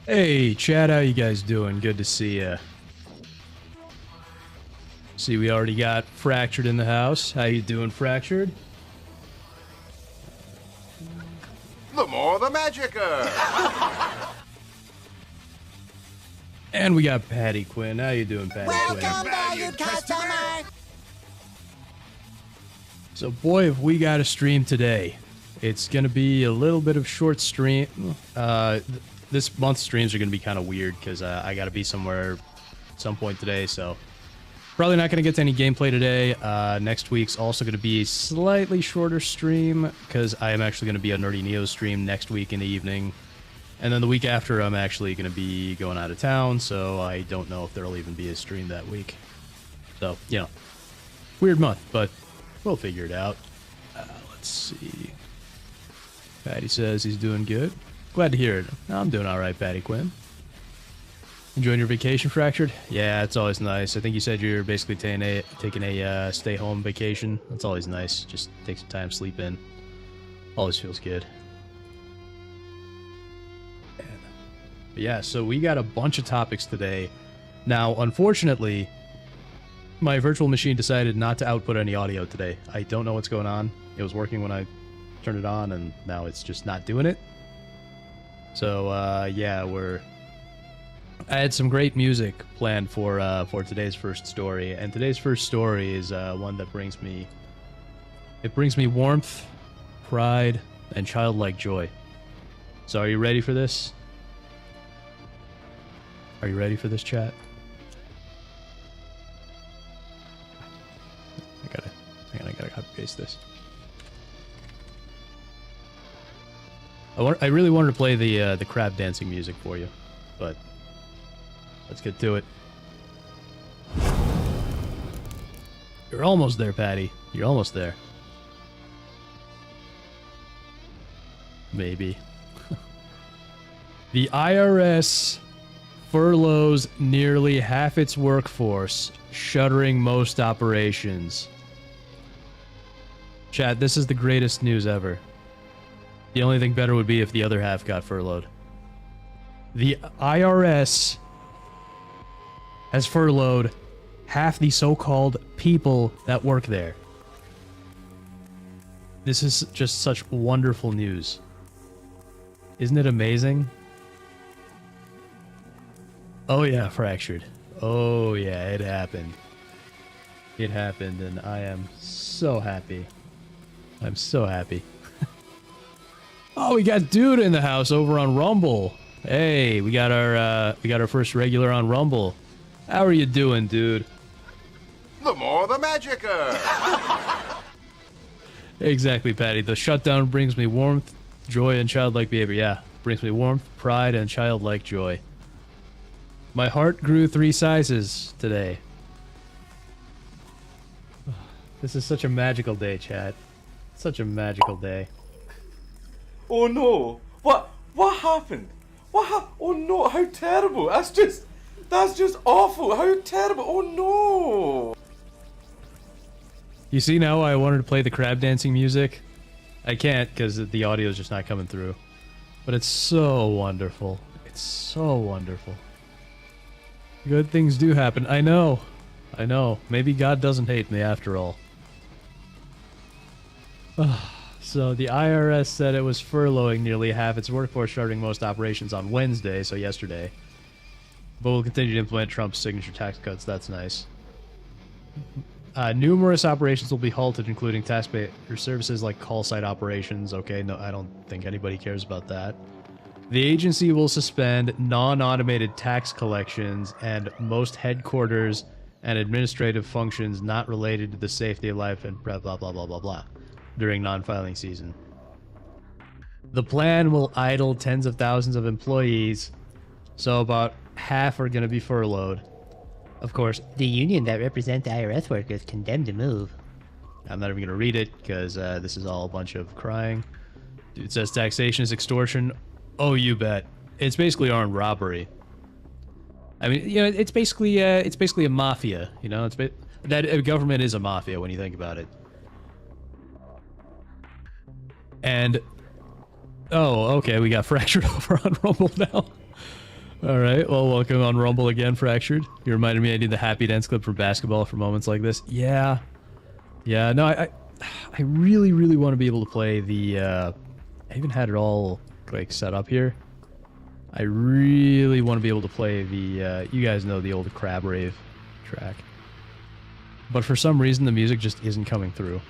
Hey, Chad, how you guys doing? Good to see ya. See, we already got Fractured in the house. How you doing, Fractured? The more the magicer. And we got Patty Quinn. How you doing, Patty Quinn? Welcome, valued customer! So, boy, have we got a stream today. It's gonna be a little bit of short stream. This month's streams are gonna be kind of weird because I gotta be somewhere at some point today, so probably not gonna get to any gameplay today. Next week's also gonna be a slightly shorter stream because I am actually gonna be a Nerdy Neo stream next week in the evening. And then the week after, I'm actually going to be going out of town, so I don't know if there'll even be a stream that week. So, you know, weird month, but we'll figure it out. Let's see. Patty says he's doing good. Glad to hear it. I'm doing all right, Patty Quinn. Enjoying your vacation, Fractured? Yeah, it's always nice. I think you said you're basically taking a stay-home vacation. That's always nice. Just take some time, sleep in. Always feels good. But yeah, so we got a bunch of topics today. Now, unfortunately, my virtual machine decided not to output any audio today. I don't know what's going on. It was working when I turned it on, and now it's just not doing it. So, yeah, I had some great music planned for today's first story, and today's first story is one that brings me warmth, pride, and childlike joy. So, are you ready for this? Are you ready for this, chat? I gotta copy paste this. I really wanted to play the crab dancing music for you, but let's get to it. You're almost there, Patty. You're almost there. Maybe. The IRS furloughs nearly half its workforce, shuttering most operations. Chat, this is the greatest news ever. The only thing better would be if the other half got furloughed. The IRS has furloughed half the so-called people that work there. This is just such wonderful news. Isn't it amazing? Oh yeah, Fractured. Oh yeah, it happened. It happened, and I am so happy. I'm so happy. Oh, we got Dude in the house over on Rumble. Hey, we got our first regular on Rumble. How are you doing, Dude? The more the magicer. Exactly, Patty. The shutdown brings me warmth, joy, and childlike behavior. Yeah, brings me warmth, pride, and childlike joy. My heart grew 3 sizes today. This is such a magical day, chat. Such a magical day. Oh no! What happened? Oh no! How terrible! That's just awful! How terrible! Oh no! You see now why I wanted to play the crab dancing music? I can't because the audio is just not coming through. But it's so wonderful. It's so wonderful. Good things do happen. I know. I know. Maybe God doesn't hate me after all. So the IRS said it was furloughing nearly half its workforce, starting most operations on Wednesday, so yesterday. But will continue to implement Trump's signature tax cuts. That's nice. Numerous operations will be halted, including taxpayer services like call site operations. Okay, no, I don't think anybody cares about that. The agency will suspend non-automated tax collections and most headquarters and administrative functions not related to the safety of life and blah, blah, blah, blah, blah, blah during non-filing season. The plan will idle tens of thousands of employees, so about half are going to be furloughed. Of course, The union that represents IRS workers condemned to move. I'm not even going to read it because this is all a bunch of crying. Dude says taxation is extortion. Oh, you bet. It's basically armed robbery. I mean, you know, it's basically a mafia. You know, that government is a mafia when you think about it. And oh, okay, we got Fractured over on Rumble now. All right. Well, welcome on Rumble again, Fractured. You reminded me I need the happy dance clip from basketball for moments like this. Yeah. Yeah. No, I really, really want to be able to play the. I even had it all like set up here. I really want to be able to play the. You guys know the old Crab Rave track. But for some reason, the music just isn't coming through.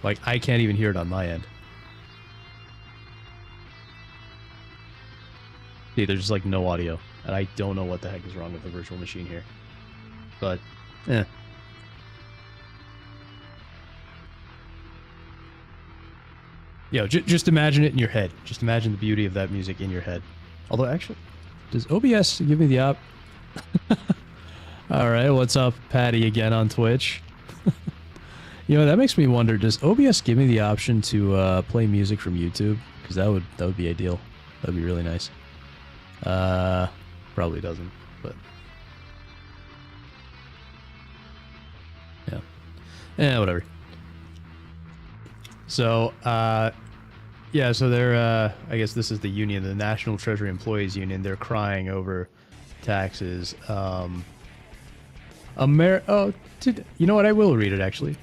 Like, I can't even hear it on my end. See, there's just like no audio. And I don't know what the heck is wrong with the virtual machine here. But, eh. Yo, just imagine it in your head. Just imagine the beauty of that music in your head. Although, actually, does OBS give me the op? Alright, what's up, Patty, again on Twitch? You know, that makes me wonder, does OBS give me the option to play music from YouTube? Because that would be ideal. That'd be really nice. Probably doesn't, but... yeah. Whatever. So, yeah, so they're, I guess this is the union, the National Treasury Employees Union. They're crying over taxes. Oh, you know what? I will read it, actually.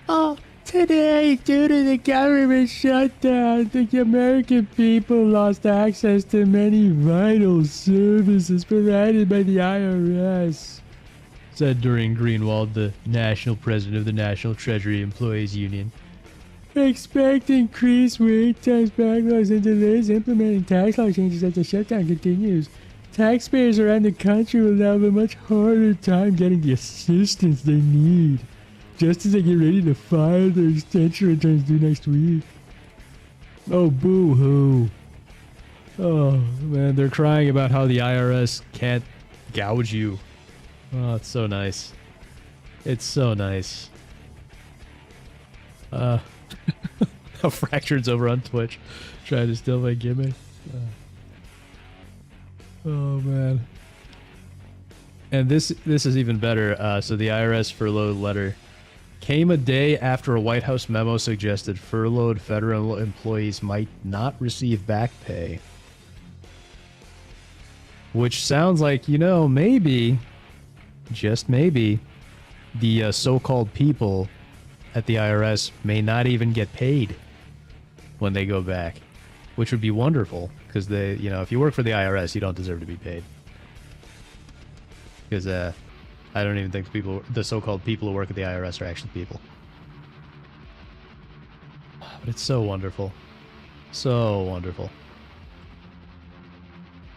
Oh, today, due to the government shutdown, the American people lost access to many vital services provided by the IRS, said Doreen Greenwald, the national president of the National Treasury Employees Union. Expect increased wait times, backlogs, and delays implementing tax law changes as the shutdown continues. Taxpayers around the country will now have a much harder time getting the assistance they need, just as they get ready to file their extension returns due next week. Oh, boo-hoo. Oh, man, they're crying about how the IRS can't gouge you. Oh, it's so nice. It's so nice. Fractured's over on Twitch, trying to steal my gimmick. Oh man. And this is even better. So the IRS furlough letter came a day after a White House memo suggested furloughed federal employees might not receive back pay. Which sounds like, you know, maybe, just maybe, the so-called people at the IRS may not even get paid when they go back, which would be wonderful, because they, you know, if you work for the IRS, you don't deserve to be paid. Because I don't even think the so-called people who work at the IRS are actually people. But it's so wonderful, so wonderful.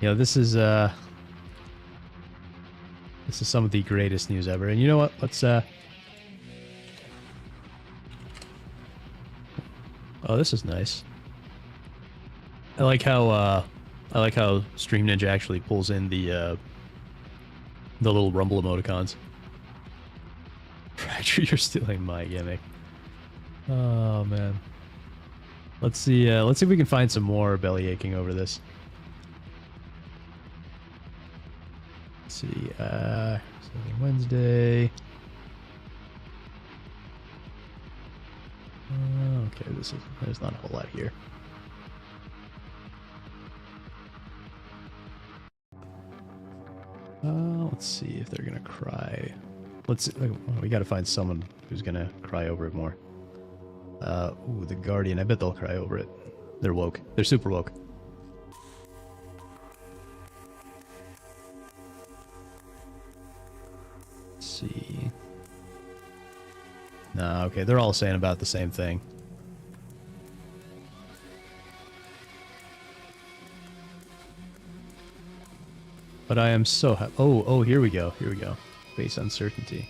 You know, this is some of the greatest news ever. And you know what? Let's oh, this is nice. I like how Stream Ninja actually pulls in the little rumble emoticons. Fracture, you're stealing my gimmick. Oh man. Let's see if we can find some more belly aching over this. Let's see, Wednesday. Okay, there's not a whole lot here. Let's see if they're gonna cry. We gotta find someone who's gonna cry over it more. Ooh, the Guardian. I bet they'll cry over it. They're woke. They're super woke. Let's see. Nah, okay, they're all saying about the same thing. But I am so happy. Oh, here we go. Here we go. Face uncertainty.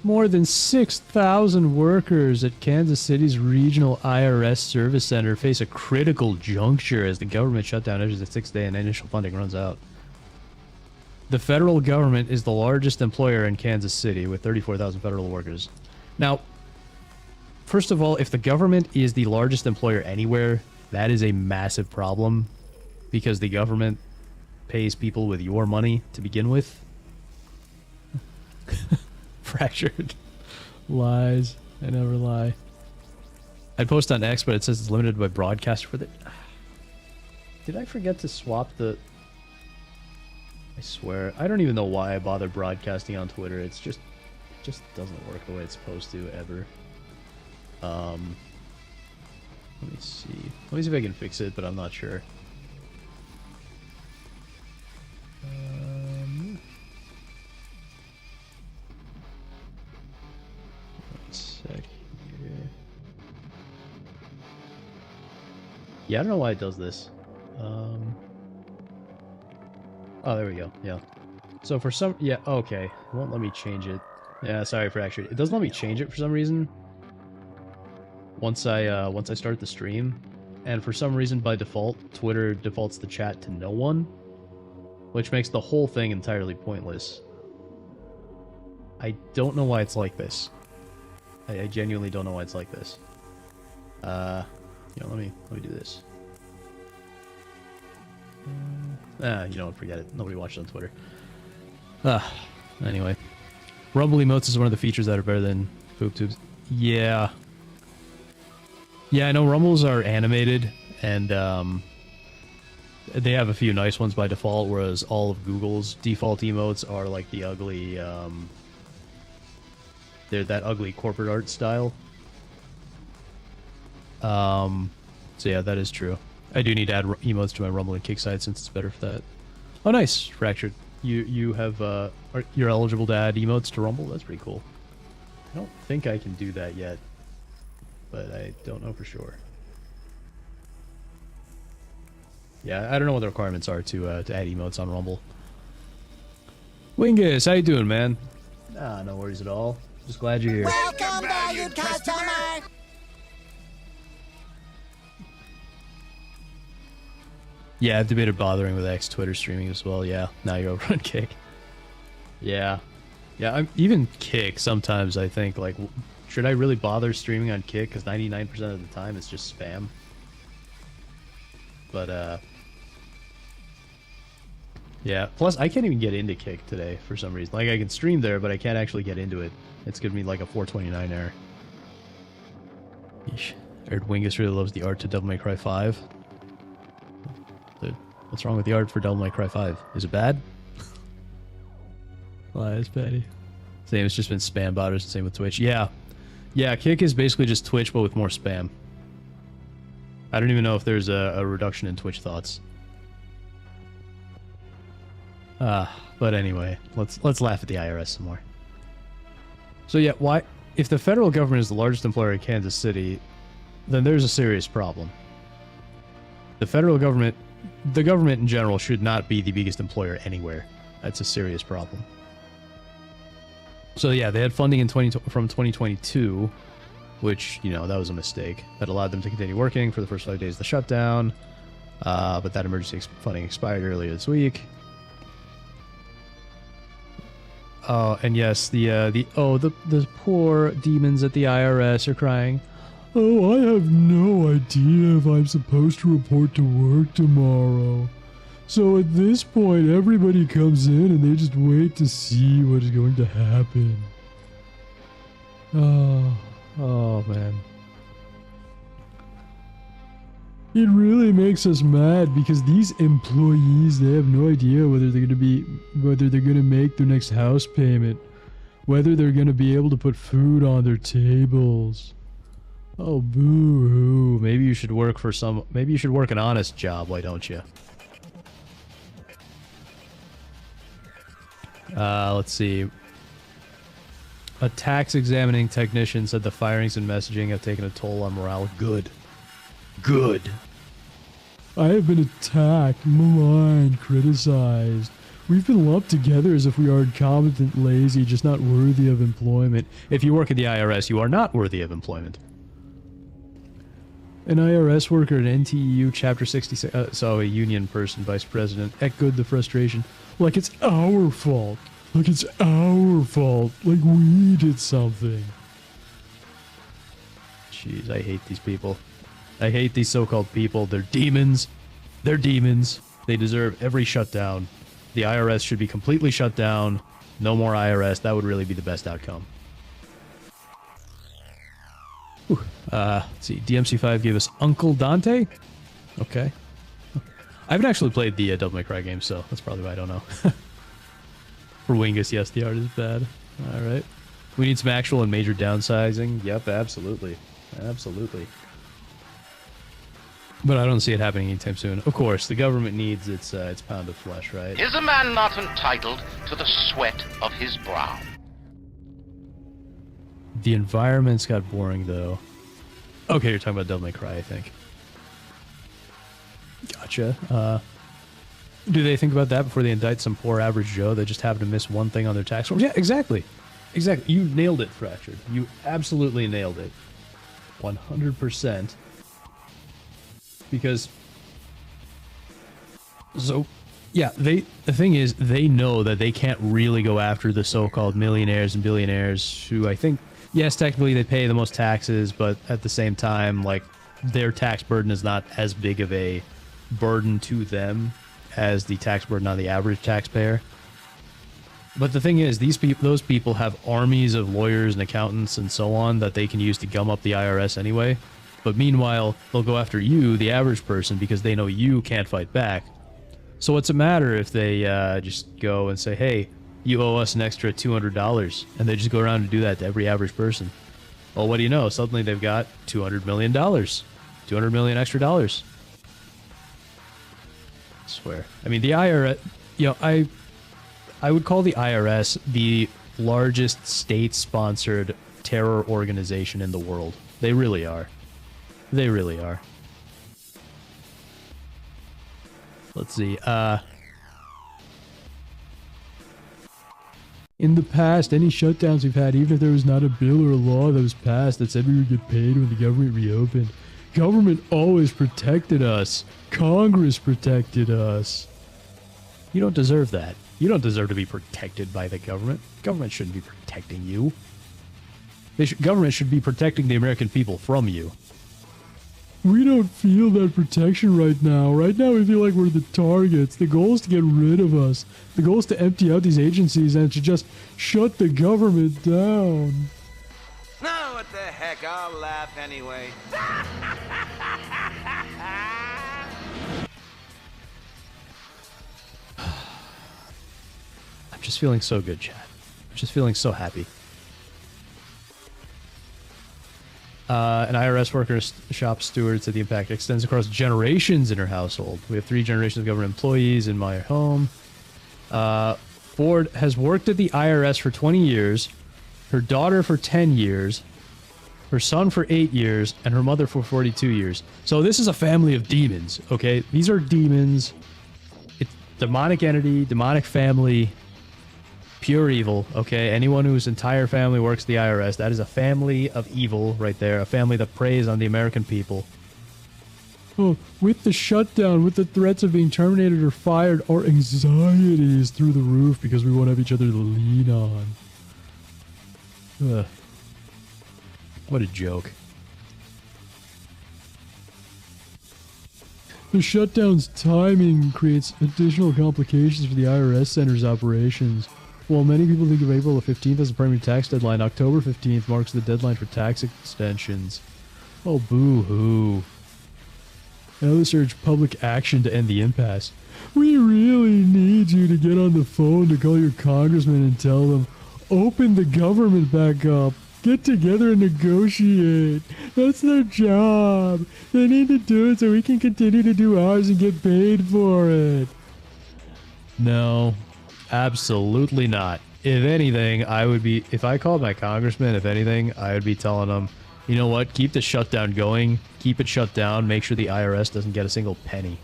More than 6,000 workers at Kansas City's regional IRS service center face a critical juncture as the government shutdown enters its 6th day and initial funding runs out. The federal government is the largest employer in Kansas City with 34,000 federal workers. Now, first of all, if the government is the largest employer anywhere, that is a massive problem because the government pays people with your money to begin with. Fractured. Lies. I never lie. I'd post on X, but it says it's limited by broadcast for the... Did I forget to swap the... I swear. I don't even know why I bother broadcasting on Twitter. It's just... It just doesn't work the way it's supposed to, ever. Let me see. Let me see if I can fix it, but I'm not sure. One sec here. Yeah, I don't know why it does this. Oh, there we go. Yeah. So for some... Yeah, okay. It won't let me change it. Yeah, sorry for actually... It doesn't let me change it for some reason. Once I start the stream. And for some reason, by default, Twitter defaults the chat to no one. Which makes the whole thing entirely pointless. I don't know why it's like this. I genuinely don't know why it's like this. You know, let me do this. You know what, forget it. Nobody watches on Twitter. Anyway. Rumble emotes is one of the features that are better than poop tubes. Yeah. Yeah, I know Rumbles are animated, and they have a few nice ones by default, whereas all of Google's default emotes are like the ugly, they're that ugly corporate art style. So yeah, that is true. I do need to add emotes to my Rumble and Kick side since it's better for that. Oh, nice, Fractured. You have you're eligible to add emotes to Rumble. That's pretty cool. I don't think I can do that yet, but I don't know for sure. Yeah, I don't know what the requirements are to add emotes on Rumble. Wingus, how you doing, man? Ah, no worries at all. Just glad you're here. Welcome, valued customer! Yeah, I've debated bothering with X Twitter streaming as well. Yeah, now you're over on Kick. Yeah. Yeah, even Kick, sometimes I think, like, should I really bother streaming on Kick? Because 99% of the time it's just spam. But, yeah. Plus, I can't even get into Kick today for some reason. Like, I can stream there, but I can't actually get into it. It's giving me, like, a 429 error. Yeesh. I heard Wingus really loves the art to Devil May Cry 5. What's wrong with the art for Devil May Cry 5? Is it bad? Well, it's petty. Same, it's just been spam botters, same with Twitch. Yeah. Yeah, Kick is basically just Twitch, but with more spam. I don't even know if there's a reduction in Twitch thoughts. But anyway, let's laugh at the IRS some more. So yeah, why... If the federal government is the largest employer in Kansas City, then there's a serious problem. The federal government... The government in general should not be the biggest employer anywhere. That's a serious problem. So yeah, they had funding in from 2022, which, you know, that was a mistake. That allowed them to continue working for the first 5 days of the shutdown. But that emergency funding expired earlier this week. Oh, and yes, the poor demons at the IRS are crying. Oh, I have no idea if I'm supposed to report to work tomorrow. So at this point, everybody comes in and they just wait to see what is going to happen. Oh man. It really makes us mad because these employees, they have no idea whether they're going to make their next house payment, whether they're going to be able to put food on their tables. Oh, boo-hoo. Maybe you should work an honest job, why don't you? Let's see. A tax examining technician said the firings and messaging have taken a toll on morale. Good. Good. I have been attacked, maligned, criticized. We've been lumped together as if we are incompetent, lazy, just not worthy of employment. If you work at the IRS, you are not worthy of employment. An IRS worker at NTEU Chapter 66, so a union person, vice president, echoed the frustration. Like it's our fault. Like it's our fault. Like we did something. Jeez, I hate these people. I hate these so-called people. They're demons. They're demons. They deserve every shutdown. The IRS should be completely shut down. No more IRS. That would really be the best outcome. Whew. Let's see. DMC5 gave us Uncle Dante. Okay. I haven't actually played the Devil May Cry game, so that's probably why I don't know. For Wingus, yes, the art is bad. All right. We need some actual and major downsizing. Yep, absolutely. Absolutely. But I don't see it happening anytime soon. Of course, the government needs its pound of flesh, right? Is a man not entitled to the sweat of his brow? The environment's got boring, though. Okay, you're talking about Devil May Cry, I think. Gotcha. Do they think about that before they indict some poor average Joe that just happened to miss one thing on their tax forms? Yeah, exactly. Exactly. You nailed it, Fractured. You absolutely nailed it. 100%. Because... So, yeah, the thing is, they know that they can't really go after the so-called millionaires and billionaires who I think, yes, technically they pay the most taxes, but at the same time, like, their tax burden is not as big of a burden to them as the tax burden on the average taxpayer. But the thing is, those people have armies of lawyers and accountants and so on that they can use to gum up the IRS anyway. But meanwhile, they'll go after you, the average person, because they know you can't fight back. So what's it matter if they just go and say, hey, you owe us an extra $200, and they just go around and do that to every average person? Well, what do you know? Suddenly they've got $200 million. $200 million extra dollars. I swear. I mean, the IRS, you know, I would call the IRS the largest state-sponsored terror organization in the world. They really are. They really are. Let's see. In the past, any shutdowns we've had, even if there was not a bill or a law that was passed that said we would get paid when the government reopened, government always protected us. Congress protected us. You don't deserve that. You don't deserve to be protected by the government. Government shouldn't be protecting you. Government should be protecting the American people from you. We don't feel that protection right now. Right now we feel like we're the targets. The goal is to get rid of us. The goal is to empty out these agencies and to just shut the government down. No, what the heck, I'll laugh anyway. I'm just feeling so good, Chad. I'm just feeling so happy. An IRS worker shop steward said the impact extends across generations in her household. We have 3 generations of government employees in my home. Ford has worked at the IRS for 20 years, her daughter for 10 years, her son for 8 years, and her mother for 42 years. So this is a family of demons, okay? These are demons. It's demonic entity, demonic family, pure evil, okay? Anyone whose entire family works the IRS, that is a family of evil right there. A family that preys on the American people. Oh, with the shutdown, with the threats of being terminated or fired, our anxiety is through the roof because we won't have each other to lean on. Ugh. What a joke. The shutdown's timing creates additional complications for the IRS Center's operations. While many people think of April the 15th as the primary tax deadline, October 15th marks the deadline for tax extensions. Oh, boo-hoo. Now let's urge public action to end the impasse. We really need you to get on the phone to call your congressman and tell them, open the government back up. Get together and negotiate. That's their job. They need to do it so we can continue to do ours and get paid for it. No. Absolutely not. If anything, I would be, if I called my congressman, if anything, I would be telling him, you know what, keep the shutdown going, keep it shut down, make sure the IRS doesn't get a single penny.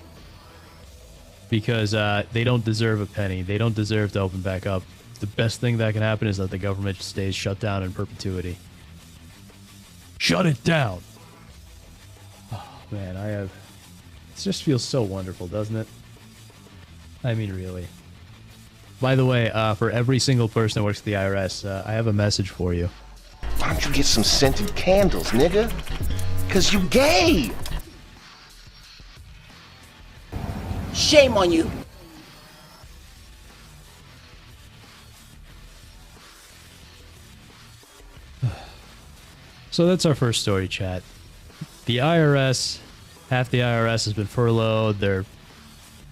Because they don't deserve a penny. They don't deserve to open back up. The best thing that can happen is that the government stays shut down in perpetuity. Shut it down! Oh, man, it just feels so wonderful, doesn't it? I mean, really. By the way, for every single person that works at the IRS, I have a message for you. Why don't you get some scented candles, nigga? 'Cause you gay! Shame on you. So that's our first story, chat. The IRS, half the IRS has been furloughed. They're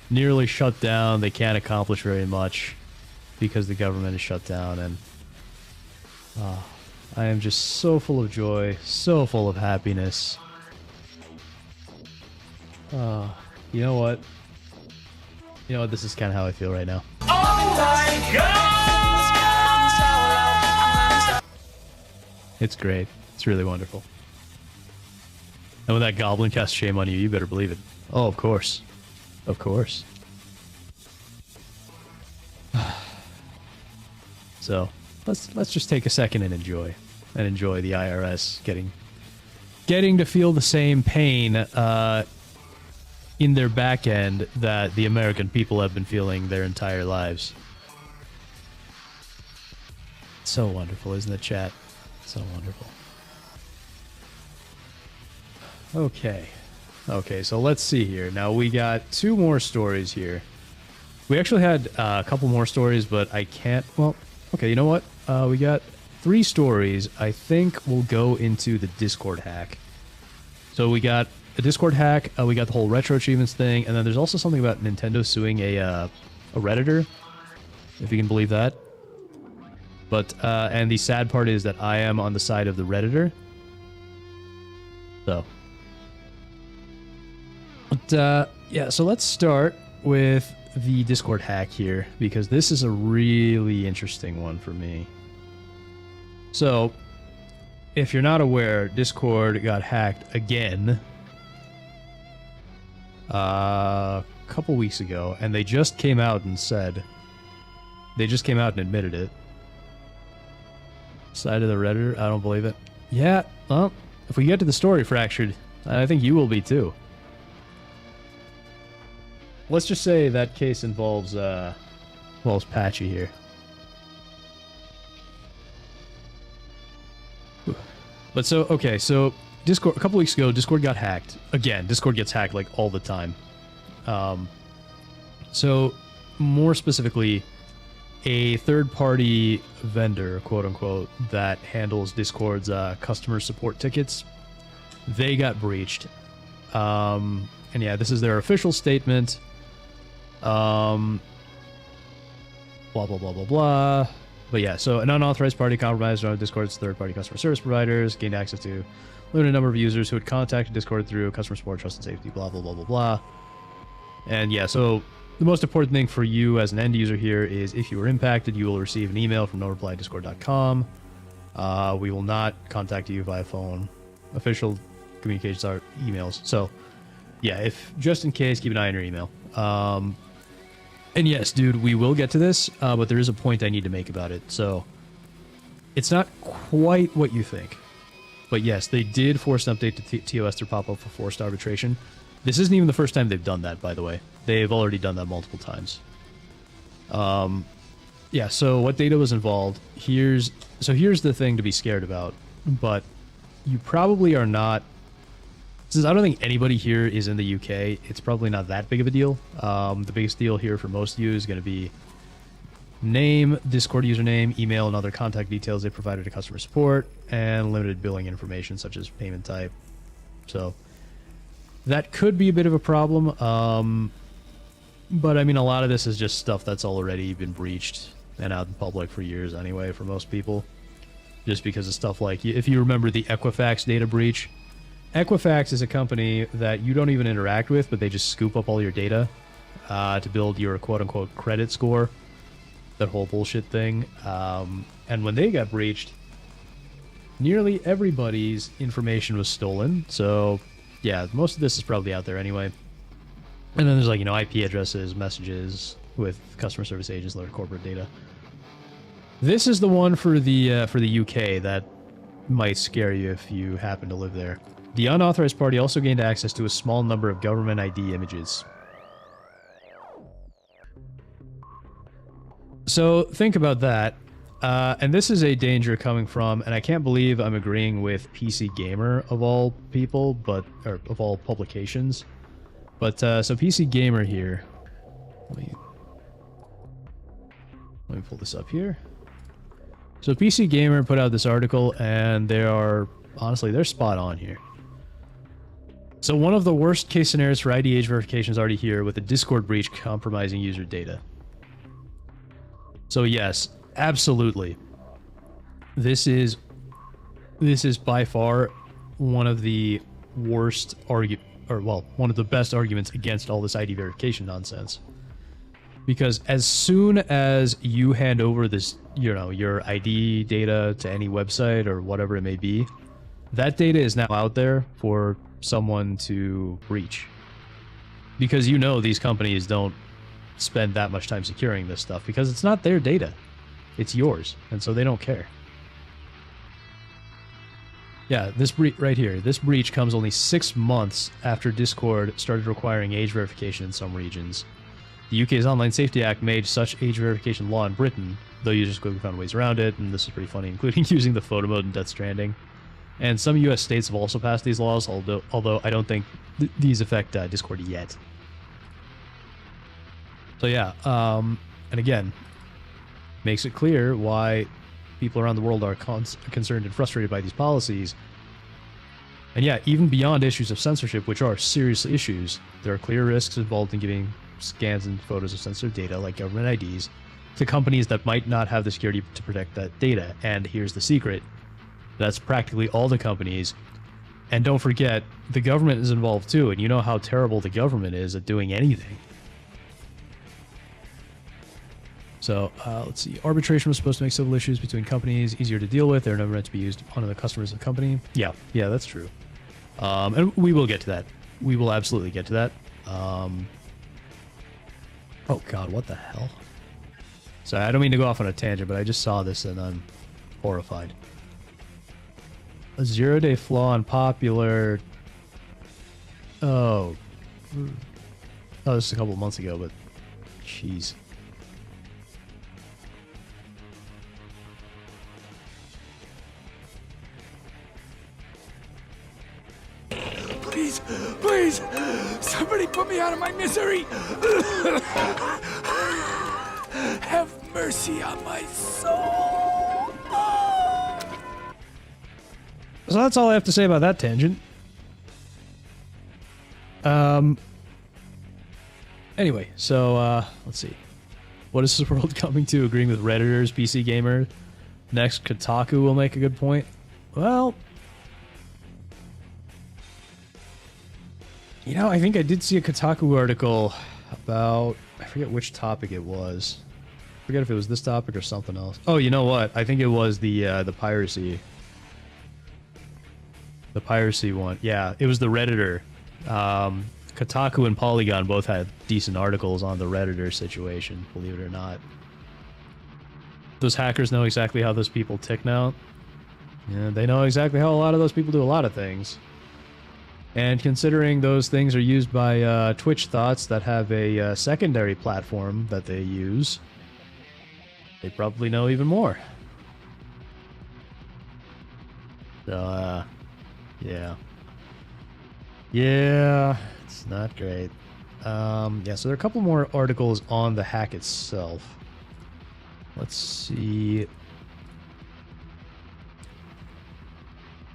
nearly shut down. They can't accomplish very much because the government is shut down. And I am just so full of joy, so full of happiness. You know what? You know what? This is kind of how I feel right now. Oh my God! It's great. It's really wonderful. And when that goblin casts shame on you, you better believe it. Oh, of course. Of course. So, let's just take a second and enjoy the IRS getting to feel the same pain in their back end that the American people have been feeling their entire lives. So wonderful, isn't it, chat? So wonderful. Okay, so let's see here. Now we got 2 more stories here. We actually had a couple more stories, but I can't... Well, okay, you know what? We got 3 stories. I think we'll go into the Discord hack. So we got a Discord hack, we got the whole RetroAchievements thing, and then there's also something about Nintendo suing a Redditor, if you can believe that. But, and the sad part is that I am on the side of the Redditor. So... But, yeah, so let's start with the Discord hack here, because this is a really interesting one for me. So, if you're not aware, Discord got hacked again a couple weeks ago, and they just came out and said... They just came out and admitted it. Side of the Redditor? I don't believe it. Yeah, well, if we get to the story, Fractured, I think you will be too. Let's just say that case involves Patchy here. But so, okay, so Discord, a couple weeks ago, Discord got hacked. Again, Discord gets hacked like all the time. So, more specifically, a third-party vendor, quote-unquote, that handles Discord's customer support tickets, they got breached. And yeah, this is their official statement. Blah, blah, blah, blah, blah. But yeah, so an unauthorized party compromised on Discord's third-party customer service providers, gained access to a limited number of users who had contacted Discord through customer support, trust and safety, blah, blah, blah, blah, blah. And yeah, so the most important thing for you as an end user here is if you were impacted, you will receive an email from noreply@discord.com. We will not contact you via phone. Official communications are emails. So yeah, if just in case, keep an eye on your email. And yes, dude, we will get to this, but there is a point I need to make about it. So, it's not quite what you think. But yes, they did force an update to TOS through pop-up for forced arbitration. This isn't even the first time they've done that, by the way. They've already done that multiple times. Yeah, so what data was involved? Here's the thing to be scared about. But you probably are not... Since I don't think anybody here is in the UK, it's probably not that big of a deal. The biggest deal here for most of you is going to be name, Discord username, email, and other contact details they provided to customer support, and limited billing information such as payment type. So that could be a bit of a problem. But I mean, a lot of this is just stuff that's already been breached and out in public for years anyway for most people. Just because of stuff like, if you remember the Equifax data breach, Equifax is a company that you don't even interact with, but they just scoop up all your data to build your quote-unquote credit score. That whole bullshit thing. And when they got breached, nearly everybody's information was stolen. So, yeah, most of this is probably out there anyway. And then there's like, you know, IP addresses, messages with customer service agents, their corporate data. This is the one for the UK that might scare you if you happen to live there. The unauthorized party also gained access to a small number of government ID images. So think about that. And this is a danger coming from, and I can't believe I'm agreeing with PC Gamer of all people, but, or of all publications. But, so PC Gamer here. Let me pull this up here. So PC Gamer put out this article, and they are, honestly, they're spot on here. So one of the worst case scenarios for ID age verification is already here, with a Discord breach compromising user data. So yes, absolutely. This is by far one of the worst one of the best arguments against all this ID verification nonsense. Because as soon as you hand over this, your ID data to any website or whatever it may be, that data is now out there for someone to breach. Because these companies don't spend that much time securing this stuff because it's not their data. It's yours, and so they don't care. Yeah, this breach right here. This breach comes only 6 months after Discord started requiring age verification in some regions. The UK's Online Safety Act made such age verification law in Britain, though users quickly found ways around it, and this is pretty funny, including using the photo mode in Death Stranding. And some US states have also passed these laws, although I don't think these affect Discord yet. So yeah, and again, makes it clear why people around the world are concerned and frustrated by these policies. And yeah, even beyond issues of censorship, which are serious issues, there are clear risks involved in giving scans and photos of sensitive data, like government IDs, to companies that might not have the security to protect that data. And here's the secret. That's practically all the companies. And don't forget, the government is involved too, and you know how terrible the government is at doing anything. So, let's see. Arbitration was supposed to make civil issues between companies easier to deal with. They're never meant to be used on the customers of the company. Yeah, that's true. And we will get to that. We will absolutely get to that. Oh god, what the hell? Sorry, I don't mean to go off on a tangent, but I just saw this and I'm horrified. A 0-day flaw on popular... Oh, this is a couple of months ago, but... Jeez. Please, somebody put me out of my misery. Have mercy on my soul. So that's all I have to say about that tangent. Anyway, so, let's see. What is this world coming to? Agreeing with Redditors, PC Gamer. Next, Kotaku will make a good point. Well... I think I did see a Kotaku article about... I forget which topic it was. I forget if it was this topic or something else. Oh, you know what? I think it was the piracy. The piracy one. Yeah, it was the Redditor. Kotaku and Polygon both had decent articles on the Redditor situation, believe it or not. Those hackers know exactly how those people tick now. Yeah, they know exactly how a lot of those people do a lot of things. And considering those things are used by Twitch Thoughts that have a secondary platform that they use, they probably know even more. So, yeah. Yeah, it's not great. Yeah, so there are a couple more articles on the hack itself. Let's see...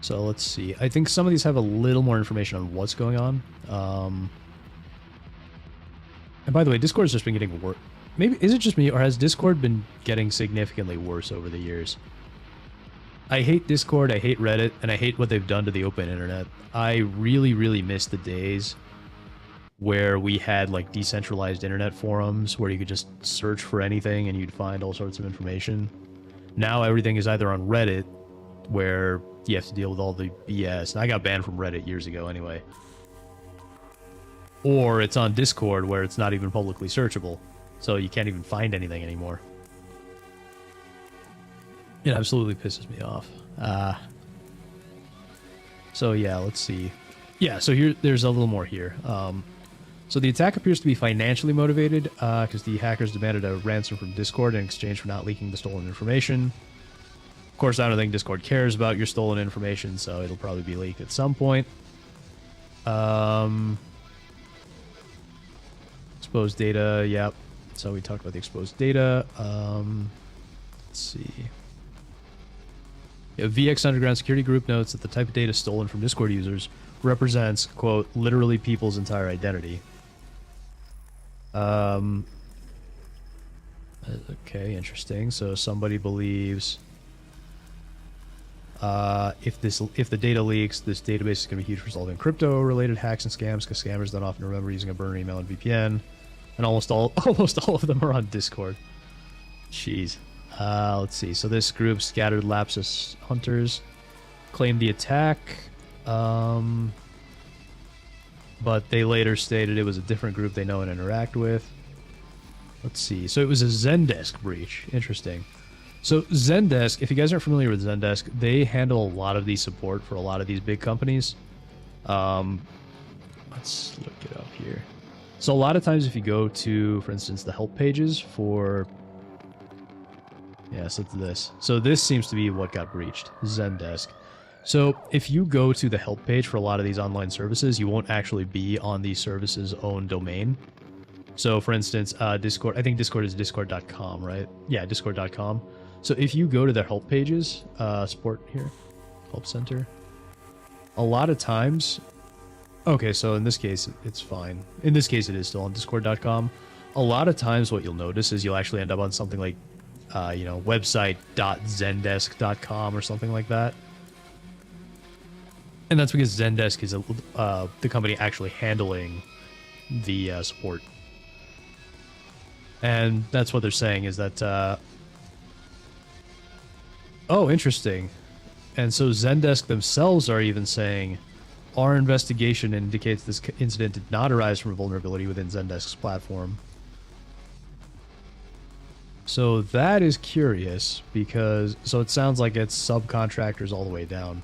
So let's see. I think some of these have a little more information on what's going on. And by the way, Discord's just been getting worse. Maybe, is it just me, or has Discord been getting significantly worse over the years? I hate Discord, I hate Reddit, and I hate what they've done to the open internet. I really, really miss the days where we had, like, decentralized internet forums where you could just search for anything and you'd find all sorts of information. Now everything is either on Reddit, where you have to deal with all the BS. And I got banned from Reddit years ago anyway. Or it's on Discord where it's not even publicly searchable. So you can't even find anything anymore. It absolutely pisses me off. So yeah, let's see. Yeah, so there's a little more here. So the attack appears to be financially motivated because the hackers demanded a ransom from Discord in exchange for not leaking the stolen information. Of course, I don't think Discord cares about your stolen information, so it'll probably be leaked at some point. Exposed data, yep. So we talked about the exposed data. Let's see. Yeah, VX Underground Security Group notes that the type of data stolen from Discord users represents, quote, literally people's entire identity. Okay, interesting. So somebody believes if the data leaks, this database is going to be huge for solving crypto-related hacks and scams, because scammers don't often remember using a burner email and VPN, and almost all of them are on Discord. Jeez. Let's see. So this group, Scattered Lapsus Hunters, claimed the attack, but they later stated it was a different group they know and interact with. Let's see. So it was a Zendesk breach. Interesting. So Zendesk, if you guys aren't familiar with Zendesk, they handle a lot of the support for a lot of these big companies. Let's look it up here. So a lot of times if you go to, for instance, the help pages for... Yeah, so it's this. So this seems to be what got breached. Zendesk. So if you go to the help page for a lot of these online services, you won't actually be on the service's own domain. So for instance, Discord, I think Discord is discord.com, right? Yeah, discord.com. So if you go to their help pages, support here, help center, a lot of times, okay, so in this case, it's fine. In this case, it is still on discord.com. A lot of times what you'll notice is you'll actually end up on something like, website.zendesk.com or something like that. And that's because Zendesk is the company actually handling the support. And that's what they're saying is that... oh, interesting. And so Zendesk themselves are even saying, our investigation indicates this incident did not arise from a vulnerability within Zendesk's platform. So that is curious because... So it sounds like it's subcontractors all the way down.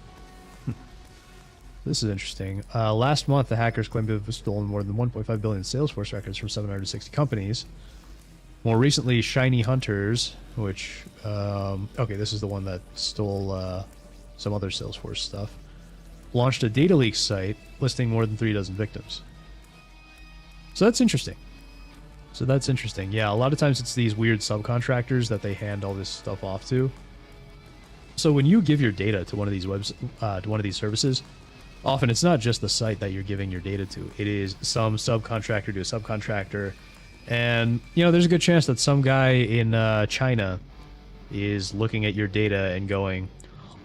This is interesting. Last month, the hackers claimed to have stolen more than 1.5 billion Salesforce records from 760 companies. More recently, Shiny Hunters, which... okay, this is the one that stole some other Salesforce stuff, launched a data leak site listing more than 36 victims. So that's interesting. Yeah, a lot of times it's these weird subcontractors that they hand all this stuff off to. So when you give your data to one of these to one of these services, often it's not just the site that you're giving your data to. It is some subcontractor to a subcontractor. And, there's a good chance that some guy in China is looking at your data and going,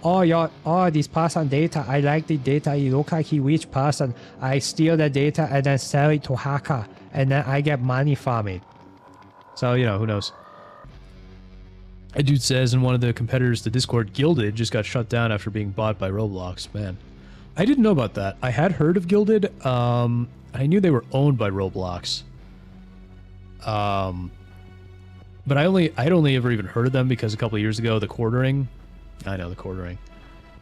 this person data, I like the data, it look like he rich person. I steal the data and then sell it to hacker, and then I get money from it. So, who knows? A dude says in one of the competitors to Discord, Gilded just got shut down after being bought by Roblox. Man, I didn't know about that. I had heard of Gilded. I knew they were owned by Roblox. But I'd only ever even heard of them because a couple of years ago, the Quartering, I know the Quartering,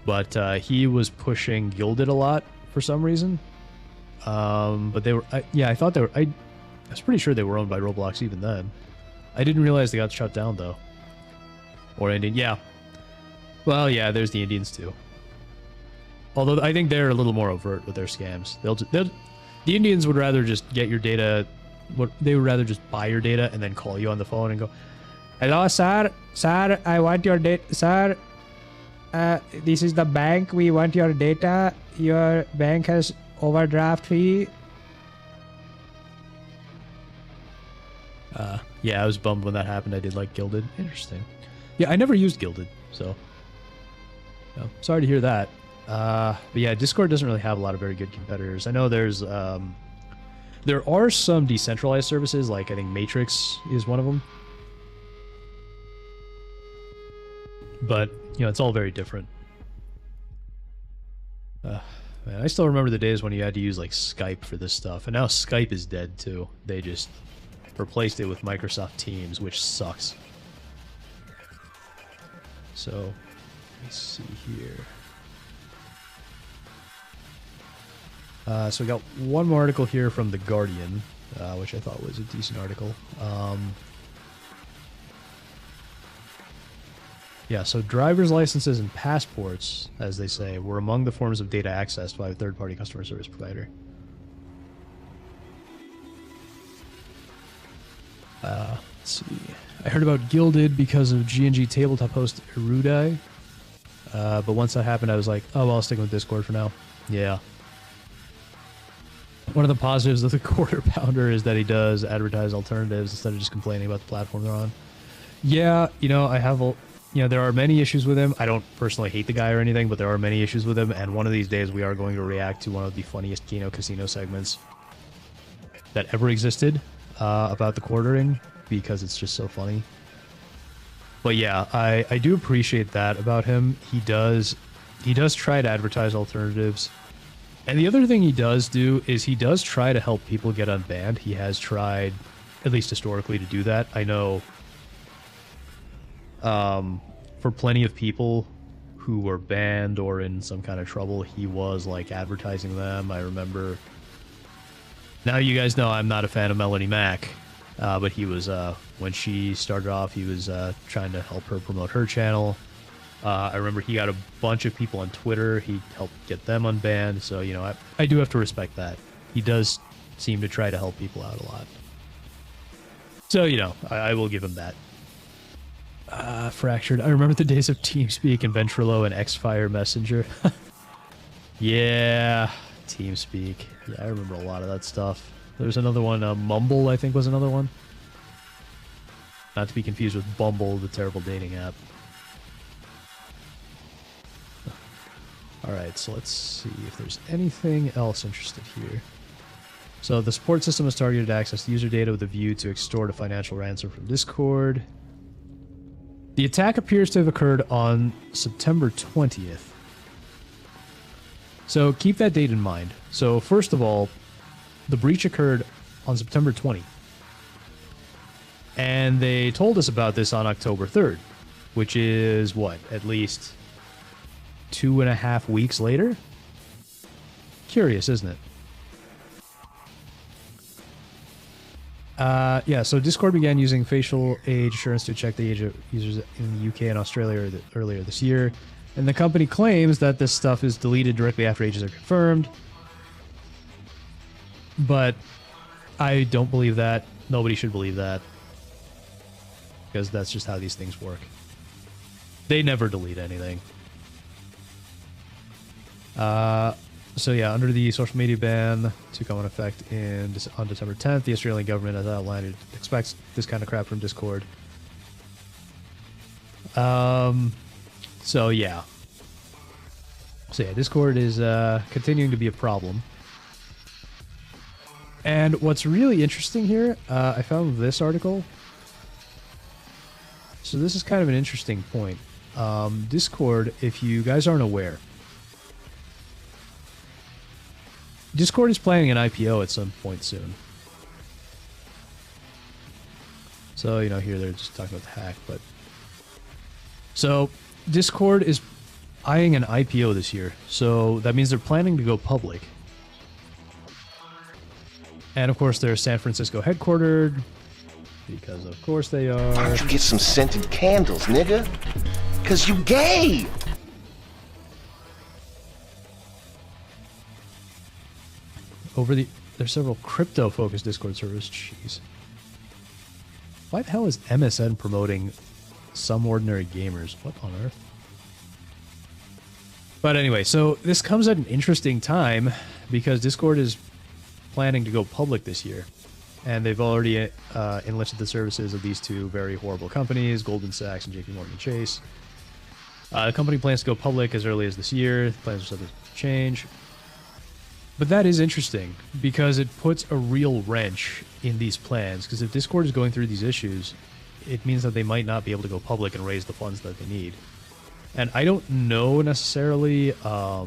but he was pushing Gilded a lot for some reason. But they were, I thought they were, I was pretty sure they were owned by Roblox even then. I didn't realize they got shut down though. Or Indian, yeah. Well, yeah, there's the Indians too. Although I think they're a little more overt with their scams. The Indians would rather just get your data. They would rather just buy your data and then call you on the phone and go, "Hello, sir. Sir, I want your data. Sir, this is the bank. We want your data. Your bank has overdraft fee." Yeah, I was bummed when that happened. I did like Gilded. Interesting. Yeah, I never used Gilded, so sorry to hear that. But yeah, Discord doesn't really have a lot of very good competitors. I know there's there are some decentralized services, like I think Matrix is one of them. But, it's all very different. Man, I still remember the days when you had to use like Skype for this stuff, and now Skype is dead too. They just replaced it with Microsoft Teams, which sucks. So, let me see here. So we got one more article here from The Guardian, which I thought was a decent article. Yeah, so driver's licenses and passports, as they say, were among the forms of data accessed by a third-party customer service provider. Let's see. I heard about Gilded because of G&G tabletop host Erudai. But once that happened, I was like, oh, well, I'll stick with Discord for now. Yeah. One of the positives of the Quarter Pounder is that he does advertise alternatives instead of just complaining about the platform they're on. Yeah, you know, there are many issues with him. I don't personally hate the guy or anything, but there are many issues with him, and one of these days we are going to react to one of the funniest Kino Casino segments that ever existed about the quartering, because it's just so funny. But yeah, I do appreciate that about him. He does try to advertise alternatives. And the other thing he does do is he does try to help people get unbanned. He has tried, at least historically, to do that. I know for plenty of people who were banned or in some kind of trouble, he was like advertising them. I remember. Now you guys know I'm not a fan of Melanie Mac, but he was, when she started off, he was trying to help her promote her channel. I remember he got a bunch of people on Twitter. He helped get them unbanned. So, you know, I do have to respect that. He does seem to try to help people out a lot. So, you know, I will give him that. Fractured. I remember the days of TeamSpeak and Ventrilo and Xfire Messenger. Yeah, TeamSpeak. Yeah, I remember a lot of that stuff. There's another one, Mumble, I think was another one. Not to be confused with Bumble, the terrible dating app. Alright, so let's see if there's anything else interested here. So the support system is targeted to access user data with a view to extort a financial ransom from Discord. The attack appears to have occurred on September 20th. So keep that date in mind. So first of all, the breach occurred on September 20th. And they told us about this on October 3rd, which is what, at least 2.5 weeks later? Curious, isn't it? Yeah, so Discord began using facial age assurance to check the age of users in the UK and Australia earlier this year. And the company claims that this stuff is deleted directly after ages are confirmed. But I don't believe that. Nobody should believe that. Because that's just how these things work. They never delete anything. So yeah, under the social media ban to come in effect on December 10th, the Australian government has outlined it expects this kind of crap from Discord. So yeah. So yeah, Discord is continuing to be a problem. And what's really interesting here, I found this article. So this is kind of an interesting point. Discord, if you guys aren't aware, Discord is planning an IPO at some point soon. So, you know, here they're just talking about the hack, but... So, Discord is eyeing an IPO this year. So, that means they're planning to go public. And, of course, they're San Francisco headquartered. Because, of course, they are. Why don't you get some scented candles, nigga? Because you gay! There's several crypto-focused Discord servers. Jeez. Why the hell is MSN promoting Some Ordinary Gamers? What on earth? But anyway, so this comes at an interesting time because Discord is planning to go public this year. And they've already enlisted the services of these two very horrible companies, Goldman Sachs and JP Morgan Chase. The company plans to go public as early as this year. Plans are subject to change. But that is interesting because it puts a real wrench in these plans. Because if Discord is going through these issues, it means that they might not be able to go public and raise the funds that they need. And I don't know necessarily. I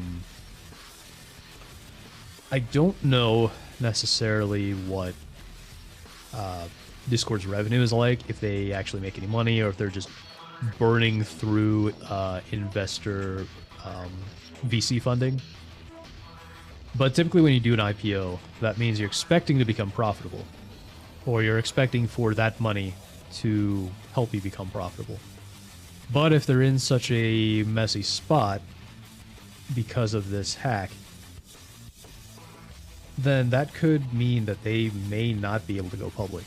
don't know necessarily what Discord's revenue is like, if they actually make any money or if they're just burning through investor VC funding. But typically when you do an IPO, that means you're expecting to become profitable, or you're expecting for that money to help you become profitable. But if they're in such a messy spot because of this hack, then that could mean that they may not be able to go public.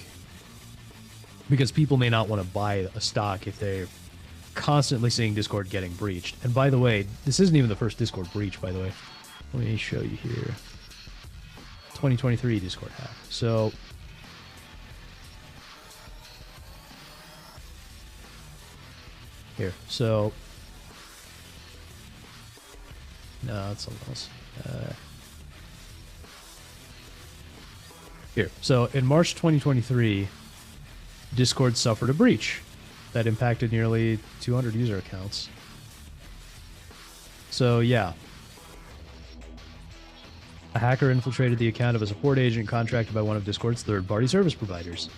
Because people may not want to buy a stock if they're constantly seeing Discord getting breached. And by the way, this isn't even the first Discord breach, by the way. Let me show you here. 2023 Discord hack. So here, so no, it's something else. Here, so in March 2023, Discord suffered a breach that impacted nearly 200 user accounts. So yeah, a hacker infiltrated the account of a support agent contracted by one of Discord's third-party service providers.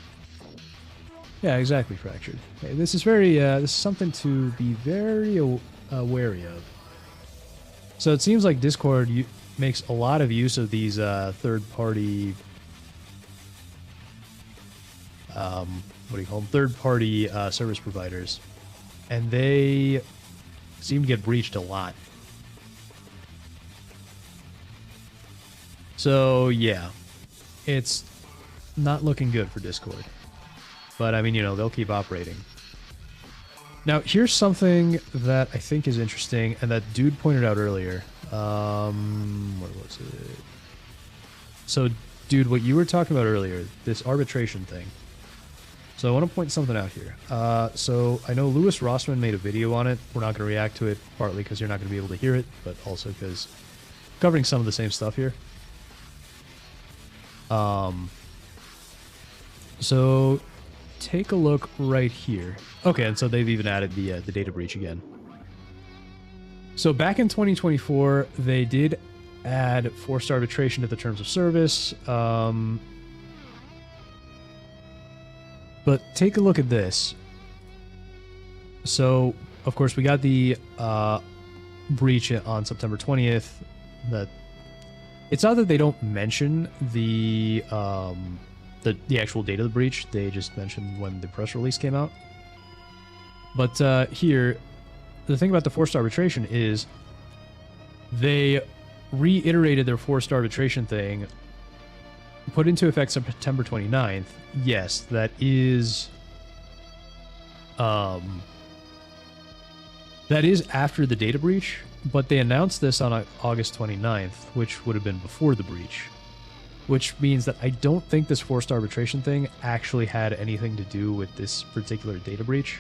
Yeah, exactly, Fractured. Okay, this is something to be very wary of. So it seems like Discord makes a lot of use of these third-party, what do you call them? Third-party service providers, and they seem to get breached a lot. So yeah, it's not looking good for Discord. But I mean, you know, they'll keep operating. Now, here's something that I think is interesting, and that dude pointed out earlier. What was it? So, dude, what you were talking about earlier, this arbitration thing. So I want to point something out here. So I know Louis Rossman made a video on it. We're not going to react to it, partly because you're not going to be able to hear it, but also because covering some of the same stuff here. So take a look right here. Okay, and so they've even added the data breach again. So back in 2024, they did add forced arbitration to the terms of service. But take a look at this. So, of course, we got the breach on September 20th. That it's not that they don't mention the actual date of the breach. They just mentioned when the press release came out. But here, the thing about the forced arbitration is they reiterated their forced arbitration thing, put into effect September 29th. Yes, that is after the data breach, but they announced this on August 29th, which would have been before the breach, which means that I don't think this forced arbitration thing actually had anything to do with this particular data breach.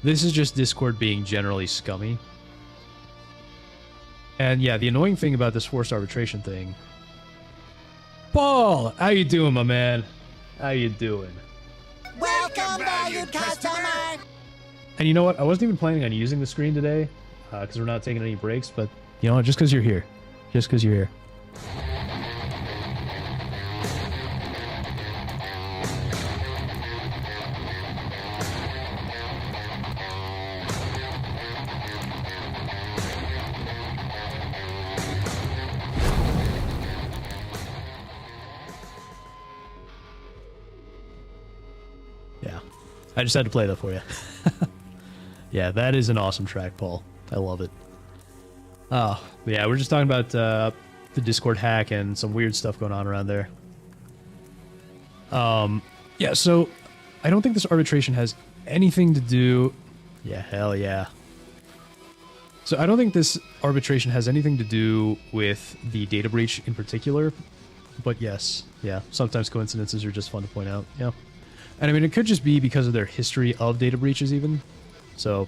This is just Discord being generally scummy. And yeah, the annoying thing about this forced arbitration thing... Paul, how you doing, my man? How you doing? Welcome, valued customer! And you know what? I wasn't even planning on using the screen today, because we're not taking any breaks, but, you know, just because you're here. Just because you're here. I just had to play that for you. Yeah, that is an awesome track, Paul. I love it. Oh, yeah, we're just talking about the Discord hack and some weird stuff going on around there. Yeah, so I don't think this arbitration has anything to do... Yeah, hell yeah. So I don't think this arbitration has anything to do with the data breach in particular. But yes, yeah, sometimes coincidences are just fun to point out, yeah. And I mean, it could just be because of their history of data breaches even. So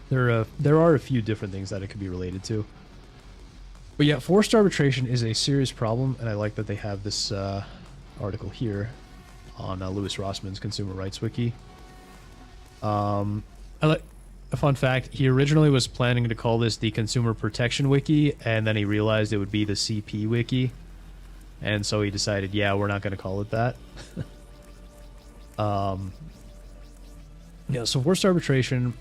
there are a few different things that it could be related to. But yeah, forced arbitration is a serious problem, and I like that they have this article here on Louis Rossman's Consumer Rights Wiki. I like a fun fact, he originally was planning to call this the Consumer Protection Wiki, and then he realized it would be the CP Wiki. And so he decided, yeah, we're not going to call it that. Yeah, so forced arbitration,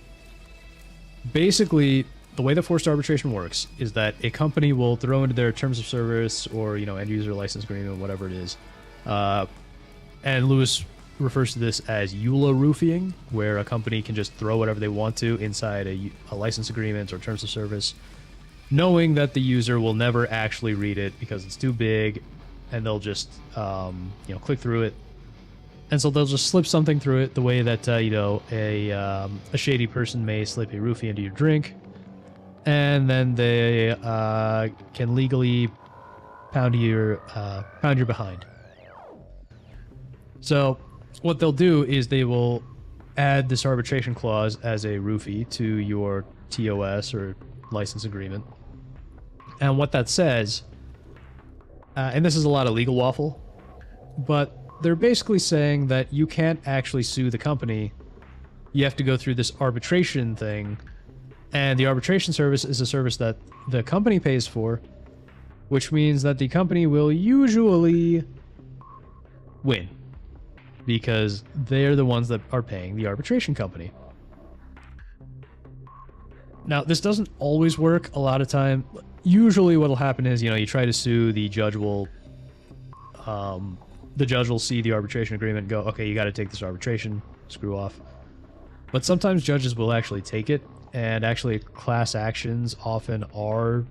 basically, the way that forced arbitration works is that a company will throw into their terms of service or, you know, end user license agreement, whatever it is. And Lewis refers to this as EULA roofing, where a company can just throw whatever they want to inside a license agreement or terms of service, knowing that the user will never actually read it because it's too big, and they'll just, you know, click through it. And so they'll just slip something through it the way that, you know, a shady person may slip a roofie into your drink. And then they can legally pound your behind. So what they'll do is they will add this arbitration clause as a roofie to your TOS or license agreement. And what that says, and this is a lot of legal waffle, but they're basically saying that you can't actually sue the company. You have to go through this arbitration thing, and the arbitration service is a service that the company pays for, which means that the company will usually win, because they're the ones that are paying the arbitration company. Now, this doesn't always work. A lot of time, usually what'll happen is, you try to sue, the judge will see the arbitration agreement and go, okay, you got to take this arbitration, screw off. But sometimes judges will actually take it, and actually class actions often are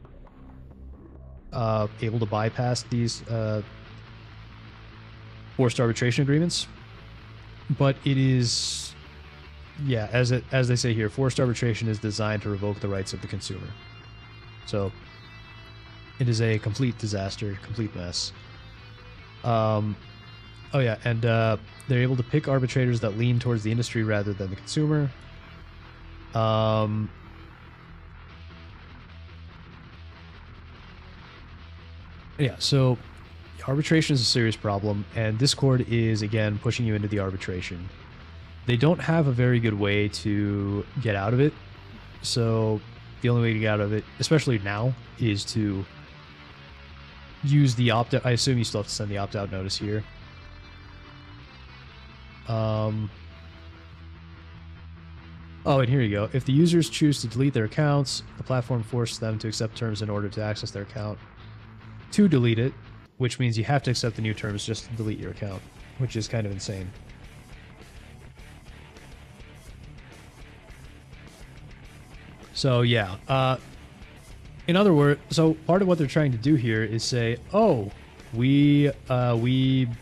able to bypass these forced arbitration agreements. But it is, yeah, as they say here, forced arbitration is designed to revoke the rights of the consumer. So it is a complete disaster, complete mess. Oh yeah, and they're able to pick arbitrators that lean towards the industry rather than the consumer. Yeah, so arbitration is a serious problem, and Discord is, again, pushing you into the arbitration. They don't have a very good way to get out of it, so the only way to get out of it, especially now, is to use the opt-out. I assume you still have to send the opt-out notice here. Oh, and here you go. If the users choose to delete their accounts, the platform forces them to accept terms in order to access their account. To delete it, which means you have to accept the new terms just to delete your account, which is kind of insane. So yeah, in other words, so part of what they're trying to do here is say, oh, we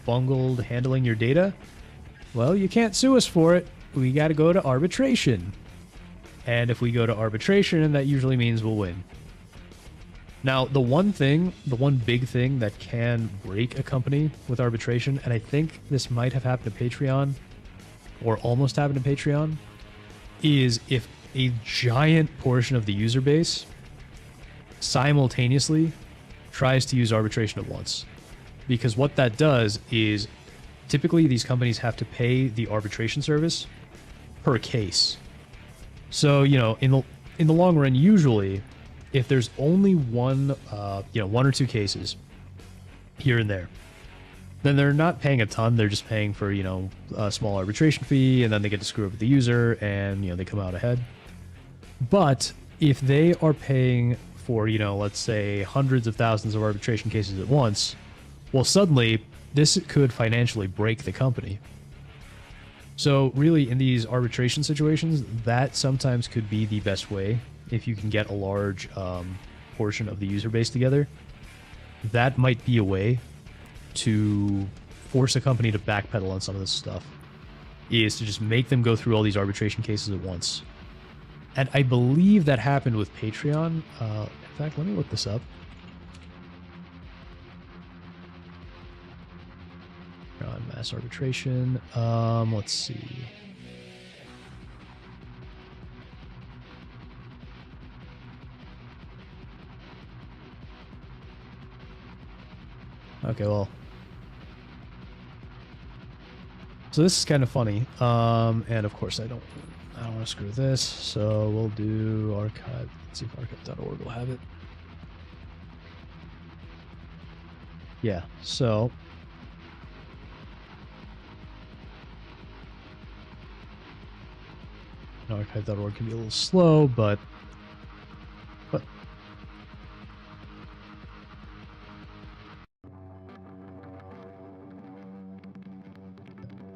bungled handling your data. Well, you can't sue us for it. We got to go to arbitration. And if we go to arbitration, that usually means we'll win. Now, the one big thing that can break a company with arbitration, and I think this might have happened to Patreon, or almost happened to Patreon, is if a giant portion of the user base simultaneously tries to use arbitration at once. Because what that does is, typically these companies have to pay the arbitration service per case. So, in the long run, usually, if there's only one or two cases here and there, then they're not paying a ton. They're just paying for, a small arbitration fee, and then they get to screw up with the user, and, they come out ahead. But if they are paying for, let's say hundreds of thousands of arbitration cases at once, well, suddenly this could financially break the company. So really, in these arbitration situations, that sometimes could be the best way. If you can get a large portion of the user base together, that might be a way to force a company to backpedal on some of this stuff, is to just make them go through all these arbitration cases at once. And I believe that happened with Patreon. In fact, let me look this up. Mass arbitration. Let's see. Okay, well. So this is kind of funny. And of course I don't want to screw this, so we'll do archive. Let's see if archive.org will have it. Yeah, so archive.org can be a little slow, but I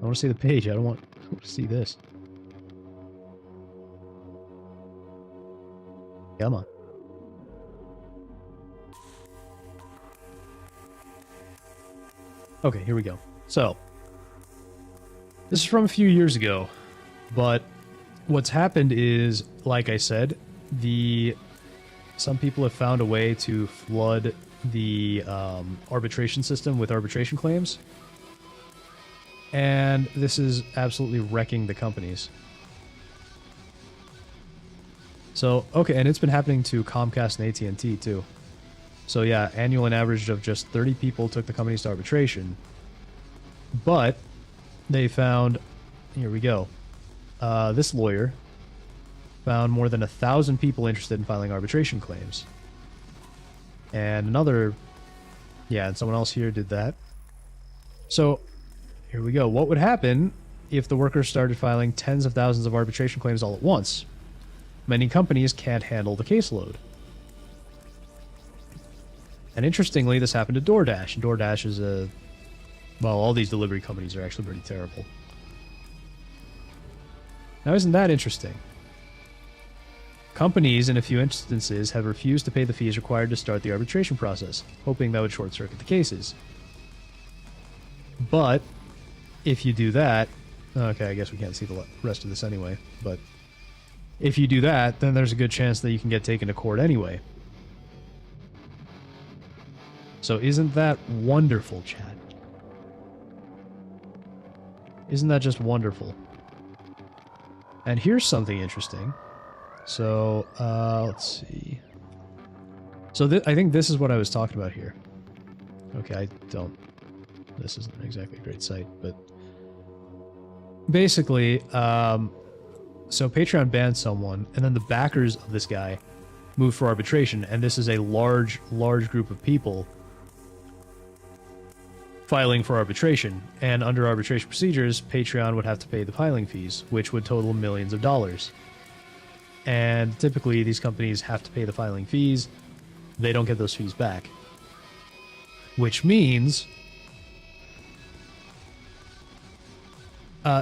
want to see the page. I don't want to see this. Come on. Okay, here we go. So, this is from a few years ago, but what's happened is, like I said, the some people have found a way to flood the arbitration system with arbitration claims. And this is absolutely wrecking the companies. So, okay, and it's been happening to Comcast and AT&T too. So yeah, annual and average of just 30 people took the companies to arbitration. But they found, here we go, this lawyer found more than 1,000 people interested in filing arbitration claims. And another, yeah, and someone else here did that. So, here we go. What would happen if the workers started filing tens of thousands of arbitration claims all at once? Many companies can't handle the caseload. And interestingly, this happened to DoorDash. DoorDash is a... well, all these delivery companies are actually pretty terrible. Now, isn't that interesting? Companies, in a few instances, have refused to pay the fees required to start the arbitration process, hoping that would short-circuit the cases. But, if you do that... okay, I guess we can't see the rest of this anyway, but... if you do that, then there's a good chance that you can get taken to court anyway. So isn't that wonderful, Chad? Isn't that just wonderful? And here's something interesting. So, let's see. So I think this is what I was talking about here. Okay, I don't... this isn't exactly a great site, but... basically, so Patreon banned someone, and then the backers of this guy moved for arbitration, and this is a large group of people filing for arbitration. And under arbitration procedures, Patreon would have to pay the filing fees, which would total millions of dollars. And typically, these companies have to pay the filing fees. They don't get those fees back. Which means...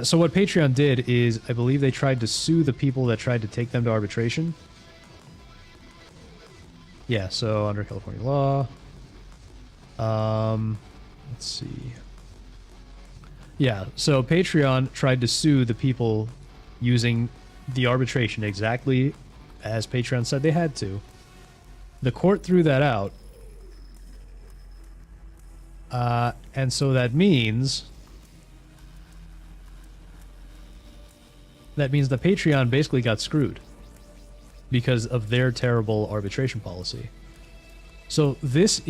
so what Patreon did is, I believe they tried to sue the people that tried to take them to arbitration. Yeah, so under California law. Let's see. Yeah, so Patreon tried to sue the people using the arbitration exactly as Patreon said they had to. The court threw that out. And so that means... that means that Patreon basically got screwed because of their terrible arbitration policy. So this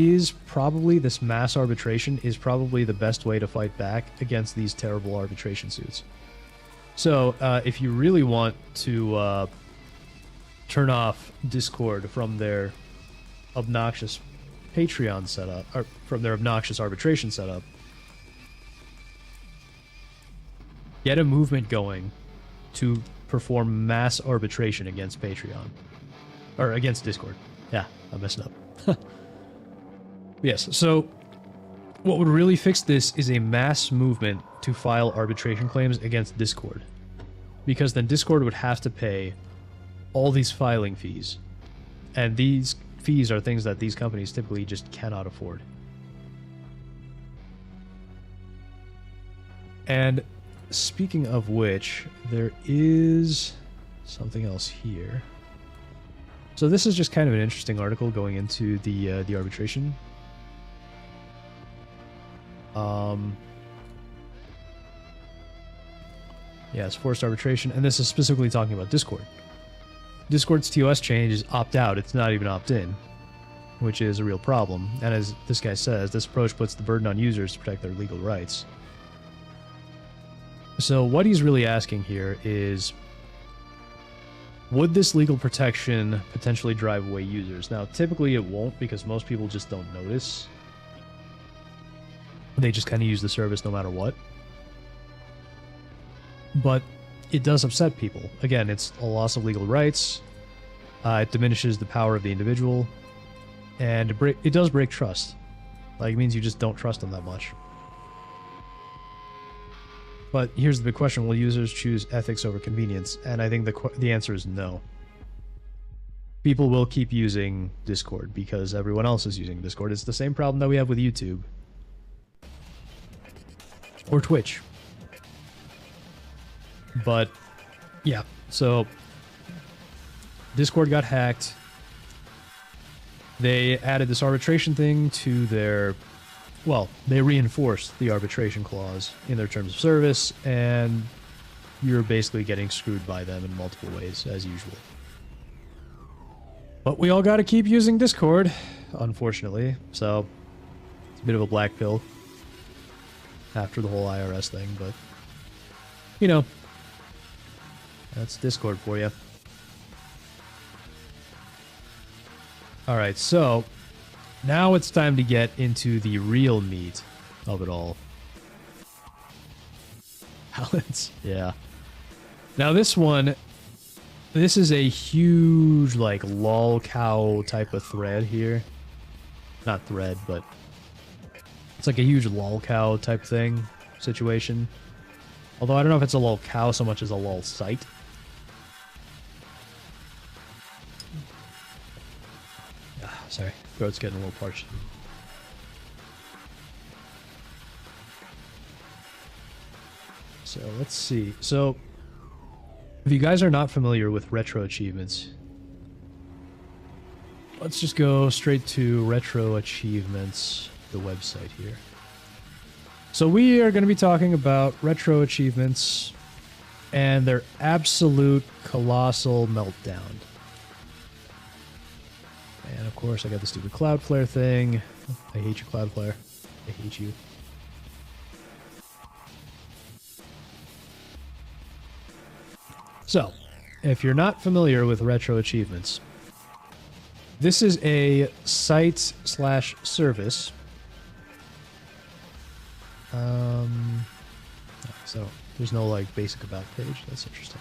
mass arbitration is probably the best way to fight back against these terrible arbitration suits. So if you really want to turn off Discord from their obnoxious Patreon setup, or from their obnoxious arbitration setup, get a movement going to perform mass arbitration against Patreon. Or against Discord. Yeah, I messed up. Yes, so what would really fix this is a mass movement to file arbitration claims against Discord. Because then Discord would have to pay all these filing fees. And these fees are things that these companies typically just cannot afford. And speaking of which, there is something else here. So this is just kind of an interesting article going into the arbitration. Yeah, it's forced arbitration, and this is specifically talking about Discord. Discord's TOS change is opt-out, it's not even opt-in, which is a real problem. And as this guy says, this approach puts the burden on users to protect their legal rights. So what he's really asking here is, would this legal protection potentially drive away users? Now, typically it won't, because most people just don't notice. They just kind of use the service no matter what. But it does upset people. Again, it's a loss of legal rights. It diminishes the power of the individual. And it does break trust. Like, it means you just don't trust them that much. But here's the big question: will users choose ethics over convenience? And I think the answer is no. People will keep using Discord because everyone else is using Discord. It's the same problem that we have with YouTube. Or Twitch. But, yeah, so Discord got hacked. they added this arbitration thing to their, well, they reinforced the arbitration clause in their terms of service, and you're basically getting screwed by them in multiple ways, as usual. But we all got to keep using Discord, unfortunately, so it's a bit of a black pill after the whole IRS thing, but, you know, that's Discord for you. Alright, so now it's time to get into the real meat of it all. Balance, yeah. Now this one, this is a huge, like, lol cow type of thread here. Not thread, but it's like a huge lol cow type thing, situation. Although I don't know if it's a lol cow so much as a lol site. Sorry, throat's getting a little parched. So let's see. So if you guys are not familiar with RetroAchievements, let's just go straight to RetroAchievements, the website here. So we are going to be talking about RetroAchievements and their absolute colossal meltdown. And of course, I got the stupid Cloudflare thing. I hate you, Cloudflare. I hate you. So, if you're not familiar with RetroAchievements, this is a site/service. So there's no like basic about page. That's interesting.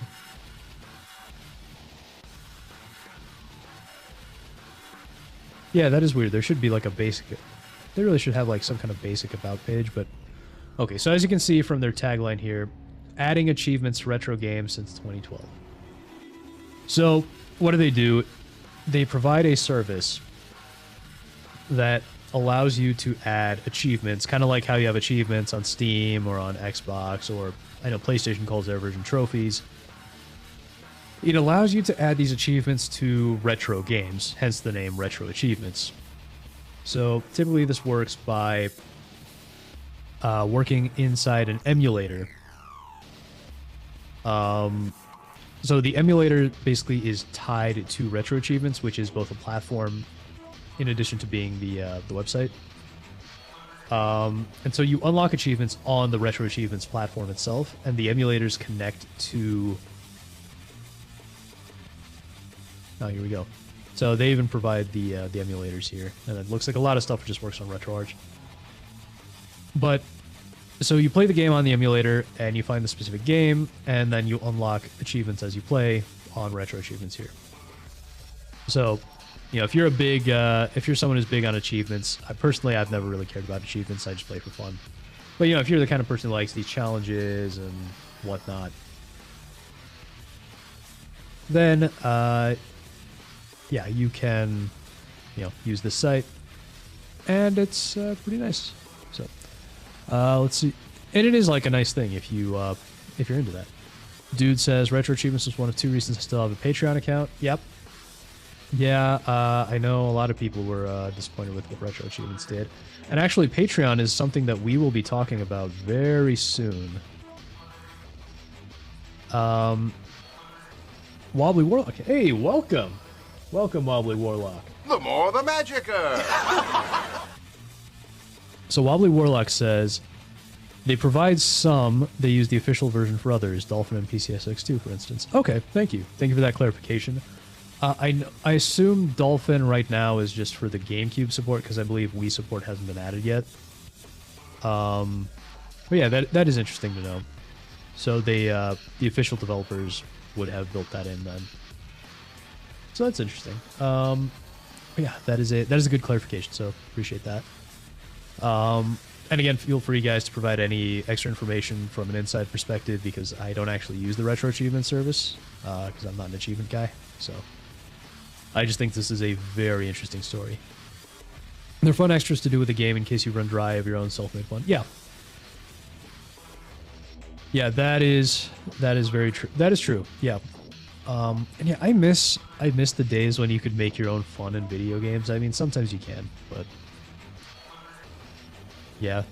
Yeah, that is weird. There should be like a basic... They really should have like some kind of basic about page, but... Okay, so as you can see from their tagline here, adding achievements to retro games since 2012. So, what do? They provide a service that allows you to add achievements, kind of like how you have achievements on Steam or on Xbox, or I know PlayStation calls their version trophies. It allows you to add these achievements to retro games, hence the name RetroAchievements. So typically this works by working inside an emulator. So the emulator basically is tied to RetroAchievements, which is both a platform in addition to being the website. And so you unlock achievements on the RetroAchievements platform itself, and the emulators connect to... Oh, here we go. So they even provide the emulators here, and it looks like a lot of stuff just works on RetroArch. But so you play the game on the emulator, and you find the specific game, and then you unlock achievements as you play on RetroAchievements here. So, you know, if you're a big, if you're someone who's big on achievements, I've never really cared about achievements. I just play for fun. But you know, if you're the kind of person who likes these challenges and whatnot, then yeah, you can, you know, use this site, and it's pretty nice. So, let's see, and it is like a nice thing if you're into that. Dude says RetroAchievements was one of 2 reasons I still have a Patreon account. Yep. Yeah, I know a lot of people were disappointed with what RetroAchievements did, and actually, Patreon is something that we will be talking about very soon. Wobbly Warlock, hey, welcome. Welcome, Wobbly Warlock. The more the magicer. So Wobbly Warlock says, they provide some, they use the official version for others, Dolphin and PCSX2, for instance. Okay, thank you. Thank you for that clarification. I assume Dolphin right now is just for the GameCube support, because I believe Wii support hasn't been added yet. But yeah, that is interesting to know. So they, the official developers would have built that in then. So that's interesting. Yeah, that is a good clarification, so appreciate that. And again, feel free, guys, to provide any extra information from an inside perspective, because I don't actually use the RetroAchievement service, because I'm not an achievement guy. So I just think this is a very interesting story. They're fun extras to do with the game in case you run dry of your own self-made fun. Yeah. Yeah, that is very true. That is true. Yeah. And yeah, I miss the days when you could make your own fun in video games. I mean, sometimes you can, but yeah,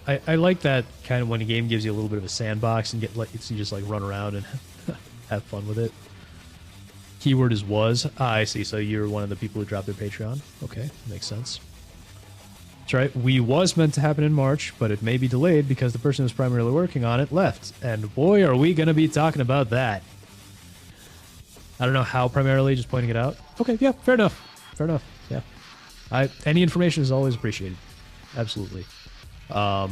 I like that kind of when a game gives you a little bit of a sandbox and you just like run around and have fun with it. Keyword is was. Ah, I see. So you're one of the people who dropped their Patreon. Okay, makes sense. That's right. We was meant to happen in March, but it may be delayed because the person who's primarily working on it left. And boy, are we going to be talking about that. I don't know how primarily, just pointing it out. Okay, yeah, fair enough. Fair enough, yeah. Any information is always appreciated. Absolutely. You know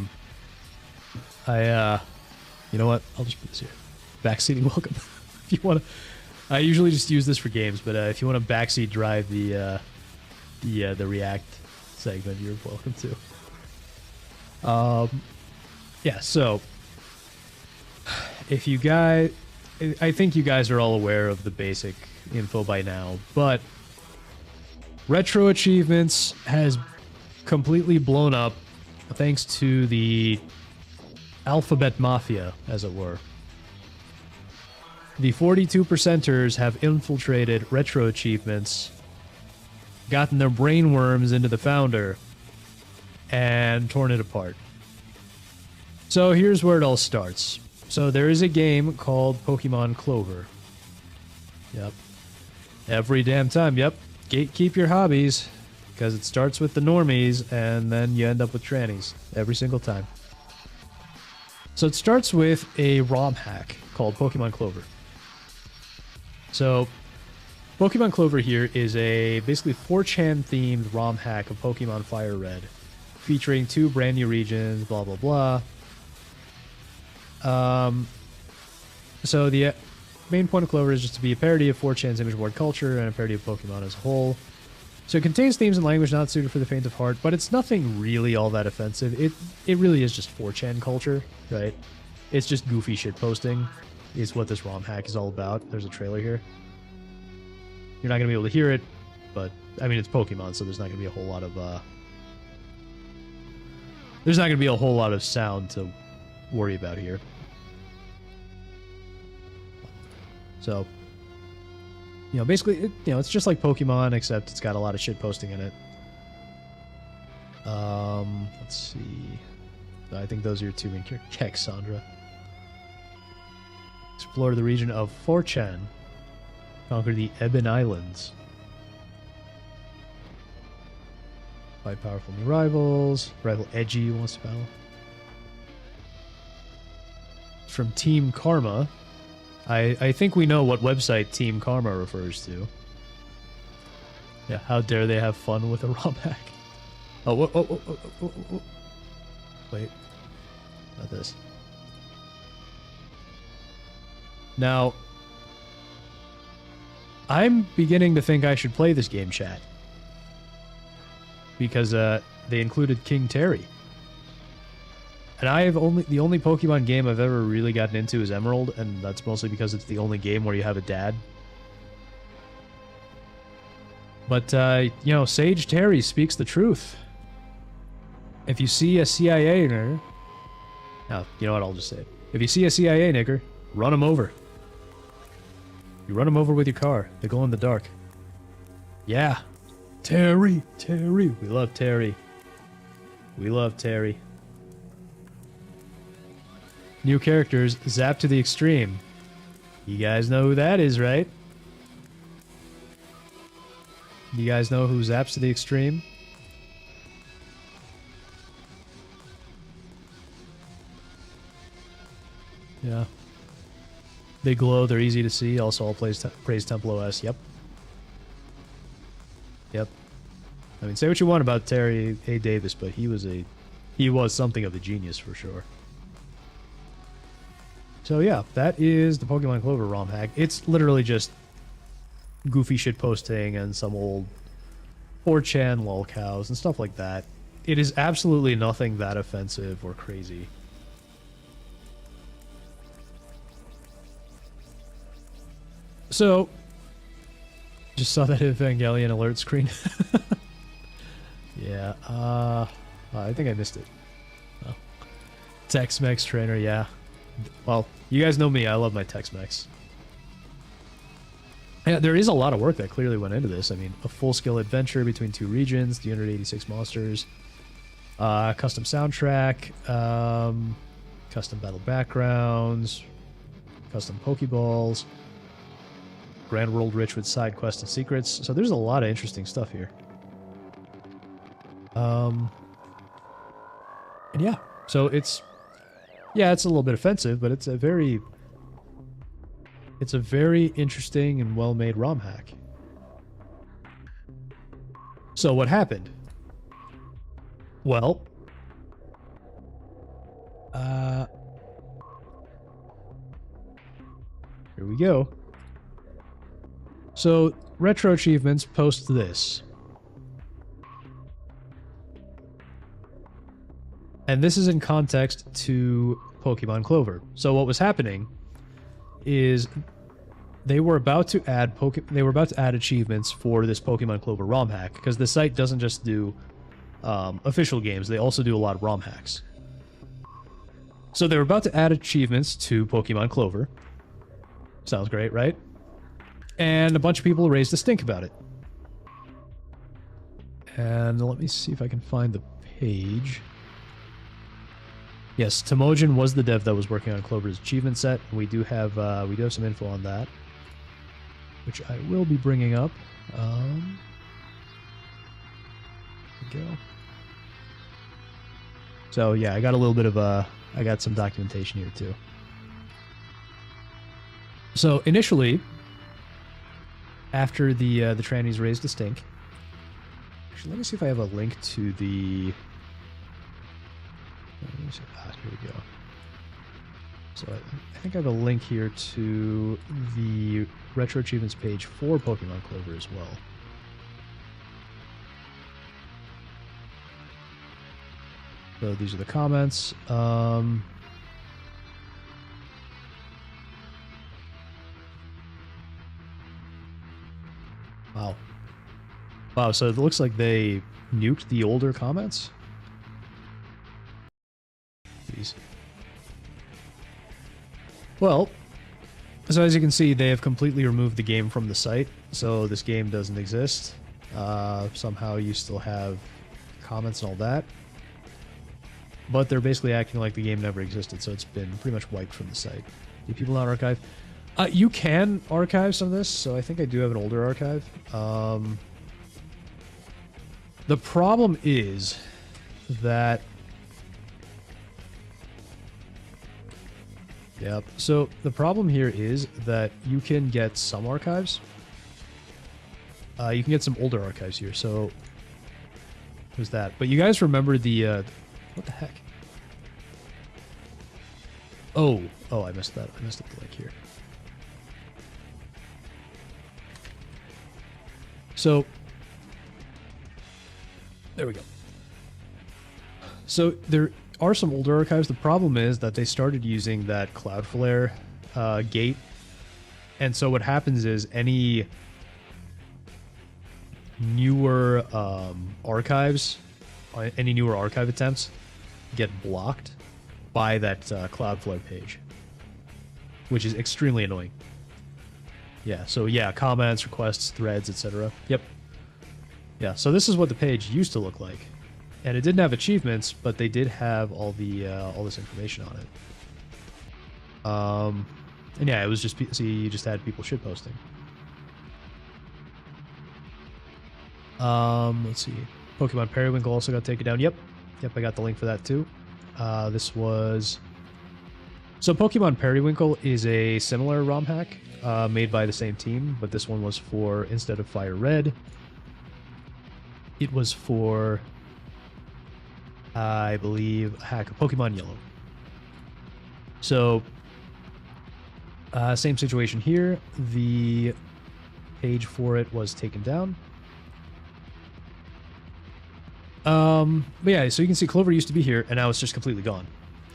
what? I'll just put this here. Backseating welcome. If you want to... I usually just use this for games, but if you want to backseat drive the React segment, you're welcome to. Yeah, so if you guys, I think you guys are all aware of the basic info by now, but RetroAchievements has completely blown up thanks to the Alphabet Mafia, as it were. The 42%ers have infiltrated RetroAchievements, gotten their brainworms into the founder, and torn it apart. So here's where it all starts. So there is a game called Pokemon Clover. Yep. Every damn time, yep. Gatekeep your hobbies, because it starts with the normies, and then you end up with trannies. Every single time. So it starts with a ROM hack called Pokemon Clover. So, Pokemon Clover here is a basically 4chan themed ROM hack of Pokemon Fire Red, featuring 2 brand new regions, blah blah blah. So the main point of Clover is just to be a parody of 4chan's image board culture and a parody of Pokemon as a whole. So it contains themes and language not suited for the faint of heart, but it's nothing really all that offensive. It really is just 4chan culture, right? It's just goofy shit posting. Is what this ROM hack is all about. There's a trailer here. You're not going to be able to hear it, but, I mean, it's Pokemon, so there's not going to be a whole lot of, there's not going to be a whole lot of sound to worry about here. So, you know, basically, it's just like Pokemon, except it's got a lot of shit posting in it. Let's see. I think those are your 2 main characters. Heck, Sandra. Explore the region of 4chan. Conquer the Ebon Islands. Fight powerful new rivals. Rival Edgy wants to battle. From Team Karma. I think we know what website Team Karma refers to. Yeah, how dare they have fun with a ROM hack. Oh. Wait. Not this. Now, I'm beginning to think I should play this game, chat. Because they included King Terry. And the only Pokemon game I've ever really gotten into is Emerald, and that's mostly because it's the only game where you have a dad. But, you know, Sage Terry speaks the truth. If you see a CIA nigger... No, you know what, I'll just say it. If you see a CIA nigger, run him over. You run them over with your car. They glow in the dark. Yeah. Terry. We love Terry. We love Terry. New characters, Zap to the Extreme. You guys know who that is, right? You guys know who Zaps to the Extreme? Yeah. They glow, they're easy to see. Also, all praise Temple OS. Yep. I mean, say what you want about Terry A. Davis, but he was something of a genius for sure. So yeah, that is the Pokemon Clover ROM hack. It's literally just goofy shit posting and some old 4chan lolcows and stuff like that. It is absolutely nothing that offensive or crazy. So, just saw that Evangelion alert screen. Yeah, I think I missed it. Oh. Tex-Mex trainer, yeah. Well, you guys know me, I love my Tex-Mex. Yeah, there is a lot of work that clearly went into this. I mean, a full-scale adventure between 2 regions, the 186 monsters, custom soundtrack, custom battle backgrounds, custom Pokeballs, grand world rich with side quests and secrets. So there's a lot of interesting stuff here. And yeah, so it's a little bit offensive, but it's a very interesting and well-made ROM hack. So what happened? Well, here we go. So RetroAchievements posts this. And this is in context to Pokemon Clover. So what was happening is they were about to add achievements for this Pokemon Clover ROM hack, because the site doesn't just do official games, they also do a lot of ROM hacks. So they were about to add achievements to Pokemon Clover. Sounds great, right? And a bunch of people raised a stink about it. And let me see if I can find the page. Yes, Temojin was the dev that was working on Clover's achievement set. We do have some info on that, which I will be bringing up. Here we go. So yeah, I got a little bit of I got some documentation here too. So initially, after the trannies raised a stink. Actually, let me see if I have a link to the. Here we go. So I think I have a link here to the Retro Achievements page for Pokemon Clover as well. So these are the comments. Wow. Wow, so it looks like they nuked the older comments. Jeez. Well, so as you can see, they have completely removed the game from the site, so this game doesn't exist. Somehow you still have comments and all that. But they're basically acting like the game never existed, so it's been pretty much wiped from the site. Do people not archive? You can archive some of this, so I think I do have an older archive. The problem is that... Yep, so the problem here is that you can get some archives. You can get some older archives here, so... There's that. But you guys remember the... what the heck? Oh, I missed that. I missed up the link here. So, there we go. So there are some older archives. The problem is that they started using that Cloudflare gate. And so what happens is any newer archives, any newer archive attempts get blocked by that Cloudflare page, which is extremely annoying. Yeah, so yeah, comments, requests, threads, etc. Yep. Yeah, so this is what the page used to look like. And it didn't have achievements, but they did have all the all this information on it. And yeah, it was just, see, you just had people shitposting. Let's see. Pokemon Periwinkle also got taken down. Yep, I got the link for that too. This was... So Pokemon Periwinkle is a similar ROM hack made by the same team, but this one was for, instead of Fire Red, it was for, I believe, a hack of Pokemon Yellow. So, same situation here. The page for it was taken down. But yeah, so you can see Clover used to be here, and now it's just completely gone.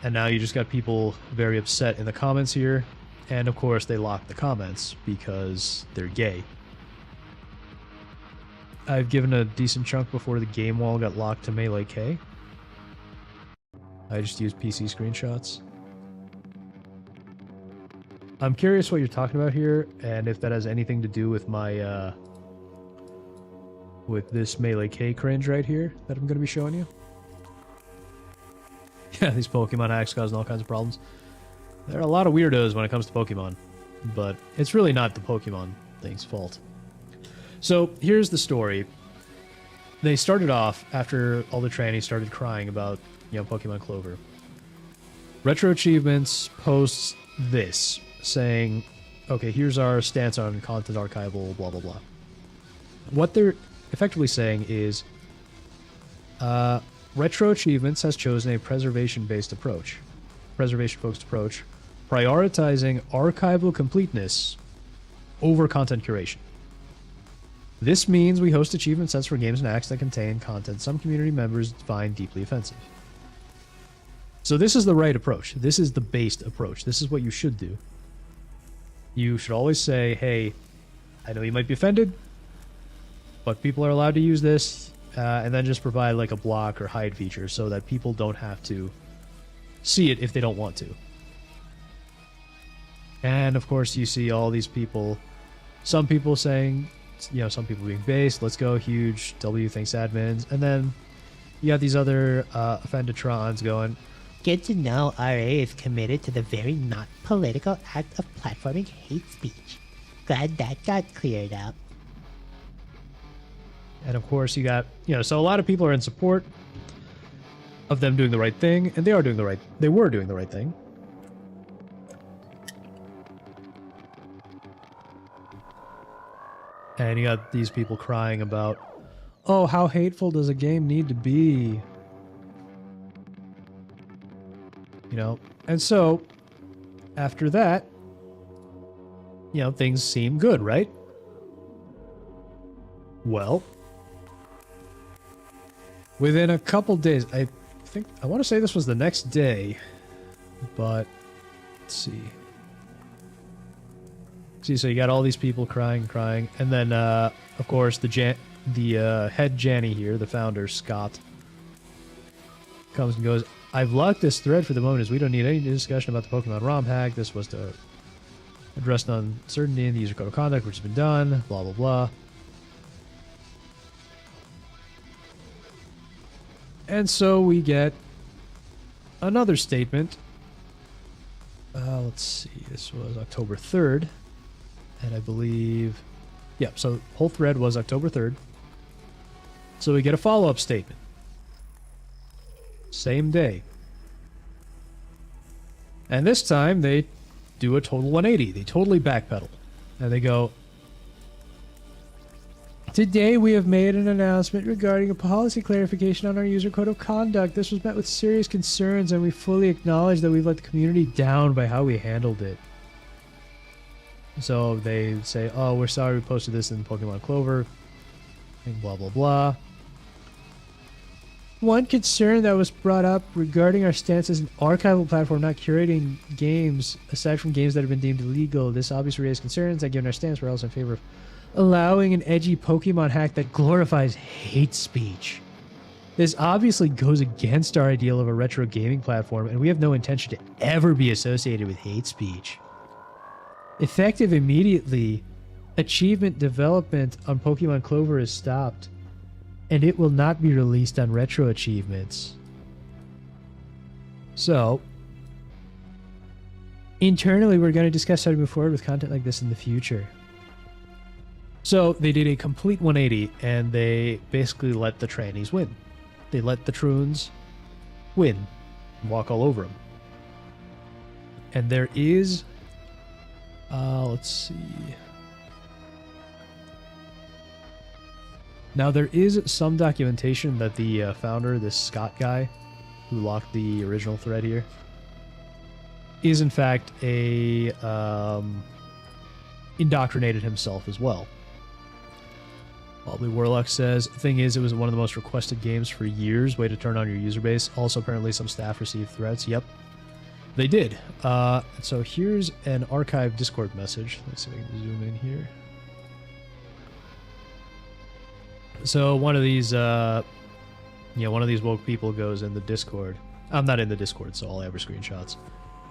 And now you just got people very upset in the comments here. And of course, they locked the comments because they're gay. I've given a decent chunk before the game wall got locked to Melee K. I just used PC screenshots. I'm curious what you're talking about here, and if that has anything to do with my, with this Melee K cringe right here that I'm going to be showing you. Yeah, these Pokemon hacks causing all kinds of problems. There are a lot of weirdos when it comes to Pokemon, but it's really not the Pokemon thing's fault. So, here's the story. They started off, after all the trannies started crying about, Pokemon Clover. RetroAchievements posts this, saying, okay, here's our stance on content archival, blah, blah, blah. What they're effectively saying is, RetroAchievements has chosen a preservation-focused approach, prioritizing archival completeness over content curation. This means we host achievement sets for games and acts that contain content some community members find deeply offensive. So this is the right approach. This is the based approach. This is what you should do. You should always say, hey, I know you might be offended, but people are allowed to use this, and then just provide like a block or hide feature so that people don't have to see it if they don't want to. And of course you see all these people, some people saying, some people being based, let's go, huge, W, thanks admins, and then you got these other offendatrons going, Good to know RA is committed to the very not political act of platforming hate speech. Glad that got cleared up. and of course you got, so a lot of people are in support of them doing the right thing, and they were doing the right thing. And you got these people crying about, oh, how hateful does a game need to be? And so, after that, things seem good, right? Well, within a couple days, I want to say this was the next day, but let's see. So you got all these people crying, and then, of course, the head Janny here, the founder, Scott, comes and goes, I've locked this thread for the moment as we don't need any discussion about the Pokemon ROM hack. This was to address the uncertainty in the user code of conduct, which has been done, blah, blah, blah. And so we get another statement. Let's see, this was October 3rd. And I believe, so whole thread was October 3rd. So we get a follow-up statement. Same day. And this time they do a total 180. They totally backpedal. And they go, today we have made an announcement regarding a policy clarification on our user code of conduct. This was met with serious concerns, and we fully acknowledge that we've let the community down by how we handled it. So they say, oh, we're sorry we posted this in Pokemon Clover, and blah, blah, blah. One concern that was brought up regarding our stance as an archival platform not curating games, aside from games that have been deemed illegal, this obviously raised concerns that given our stance, we're also in favor of allowing an edgy Pokemon hack that glorifies hate speech. This obviously goes against our ideal of a retro gaming platform, and we have no intention to ever be associated with hate speech. Effective immediately, achievement development on Pokemon Clover is stopped, and it will not be released on RetroAchievements. So, internally, we're going to discuss how to move forward with content like this in the future. So, they did a complete 180, and they basically let the trannies win. They let the troons win, and walk all over them. And there is... let's see... Now, there is some documentation that the founder, this Scott guy, who locked the original thread here, is in fact a indoctrinated himself as well. Wobbly Warlock says, the thing is, it was one of the most requested games for years. Way to turn on your user base. Also, apparently some staff received threats. Yep, they did. So here's an archived Discord message. Let's see if I can zoom in here. So one of these, one of these woke people goes in the Discord. I'm not in the Discord, so I'll have screenshots.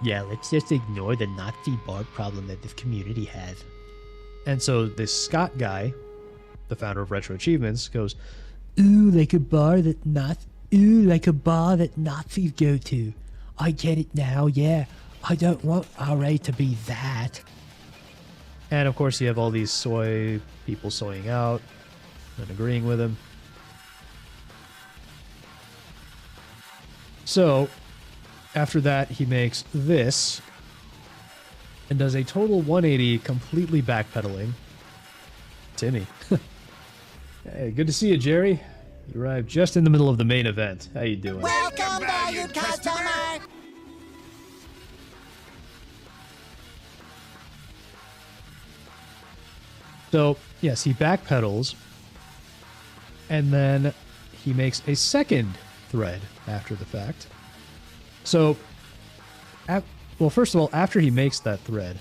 Yeah, let's just ignore the Nazi bar problem that this community has. And so this Scott guy, the founder of RetroAchievements, goes, "Ooh, like a bar that Nazis go to. I get it now, yeah. I don't want RA to be that." And of course you have all these soy people soying out and agreeing with him. So, after that, he makes this and does a total 180, completely backpedaling. Timmy. Hey, good to see you, Jerry. You arrived just in the middle of the main event. How you doing? Welcome, valued customer! So, yes, he backpedals, and then he makes a second thread after the fact. So, well, first of all, after he makes that thread,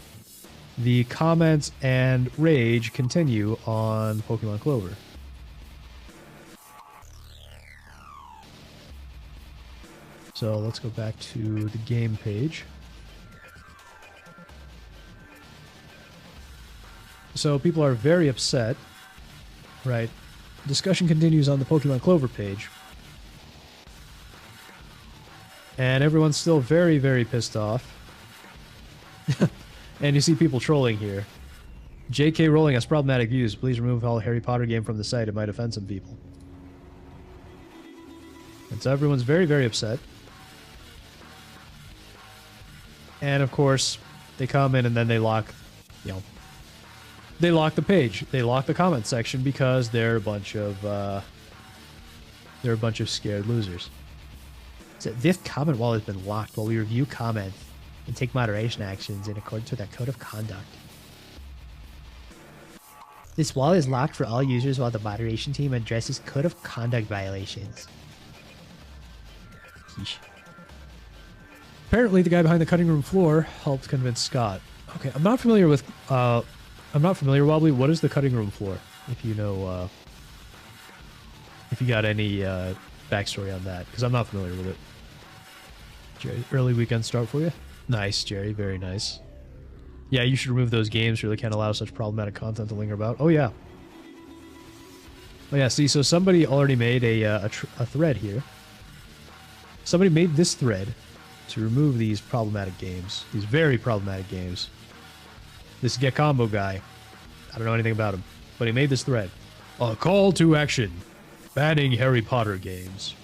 the comments and rage continue on Pokemon Clover. So let's go back to the game page. So people are very upset, right? Discussion continues on the Pokemon Clover page. And everyone's still very, very pissed off. And you see people trolling here. J.K. Rowling has problematic views. Please remove all Harry Potter game from the site. It might offend some people. And so everyone's very, very upset. And of course, they come in and then they lock, they lock the page. They lock the comment section because they're a bunch of scared losers. So this comment wall has been locked while we review comments and take moderation actions in accordance with our code of conduct. This wall is locked for all users while the moderation team addresses code of conduct violations. Yeesh. Apparently, the guy behind the cutting room floor helped convince Scott. Okay, I'm not familiar, Wobbly. What is the cutting room floor? If you know, if you got any backstory on that, because I'm not familiar with it. Jerry, early weekend start for you? Nice, Jerry. Very nice. Yeah, you should remove those games. Really can't allow such problematic content to linger about. Oh yeah. Oh yeah. See, so somebody already made a thread here. Somebody made this thread to remove these problematic games. These very problematic games. This Get Combo guy. I don't know anything about him, but he made this thread. A call to action. Banning Harry Potter games.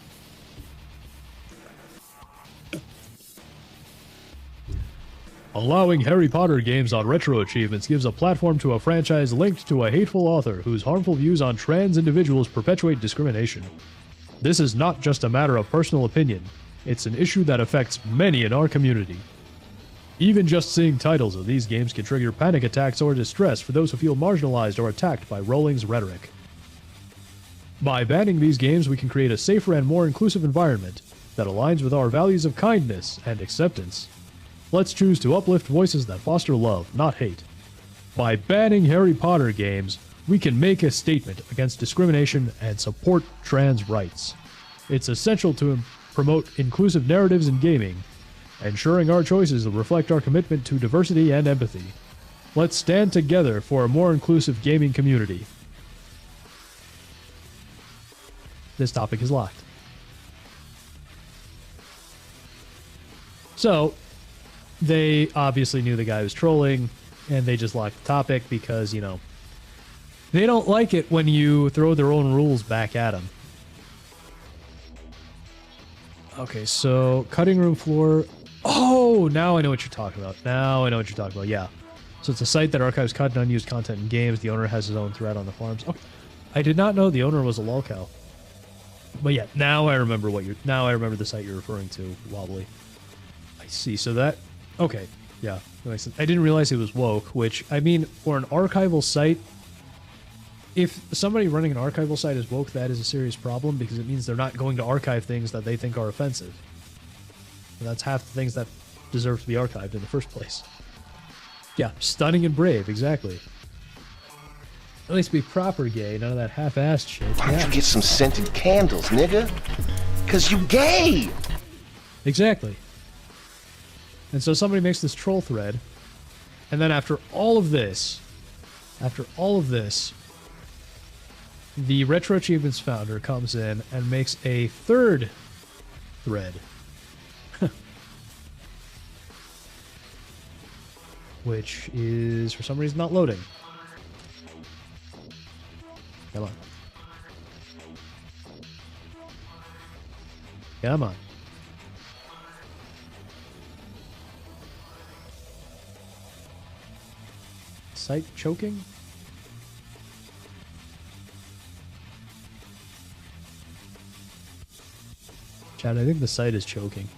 Allowing Harry Potter games on RetroAchievements gives a platform to a franchise linked to a hateful author whose harmful views on trans individuals perpetuate discrimination. This is not just a matter of personal opinion. It's an issue that affects many in our community. Even just seeing titles of these games can trigger panic attacks or distress for those who feel marginalized or attacked by Rowling's rhetoric. By banning these games, we can create a safer and more inclusive environment that aligns with our values of kindness and acceptance. Let's choose to uplift voices that foster love, not hate. By banning Harry Potter games, we can make a statement against discrimination and support trans rights. It's essential to promote inclusive narratives in gaming, ensuring our choices will reflect our commitment to diversity and empathy. Let's stand together for a more inclusive gaming community. This topic is locked. So, they obviously knew the guy was trolling, and they just locked the topic because, you know, they don't like it when you throw their own rules back at them. Okay, so cutting room floor. Oh, now I know what you're talking about. Yeah. So it's a site that archives cut and unused content in games. The owner has his own thread on the forums. Okay. I did not know the owner was a lolcow. But yeah, now I remember the site you're referring to, Wobbly. I see. So that, okay, yeah, that makes sense. I didn't realize it was woke, which, I mean, for an archival site, if somebody running an archival site is woke, that is a serious problem because it means they're not going to archive things that they think are offensive. And that's half the things that deserve to be archived in the first place. Yeah, stunning and brave, exactly. At least be proper gay, none of that half-assed shit. Why don't you get some scented candles, nigga? 'Cause you gay! Exactly. And so somebody makes this troll thread, and then after all of this, the RetroAchievements founder comes in and makes a third thread. Which is, for some reason, not loading. Come on. Come on. Site choking? Chad, I think the site is choking.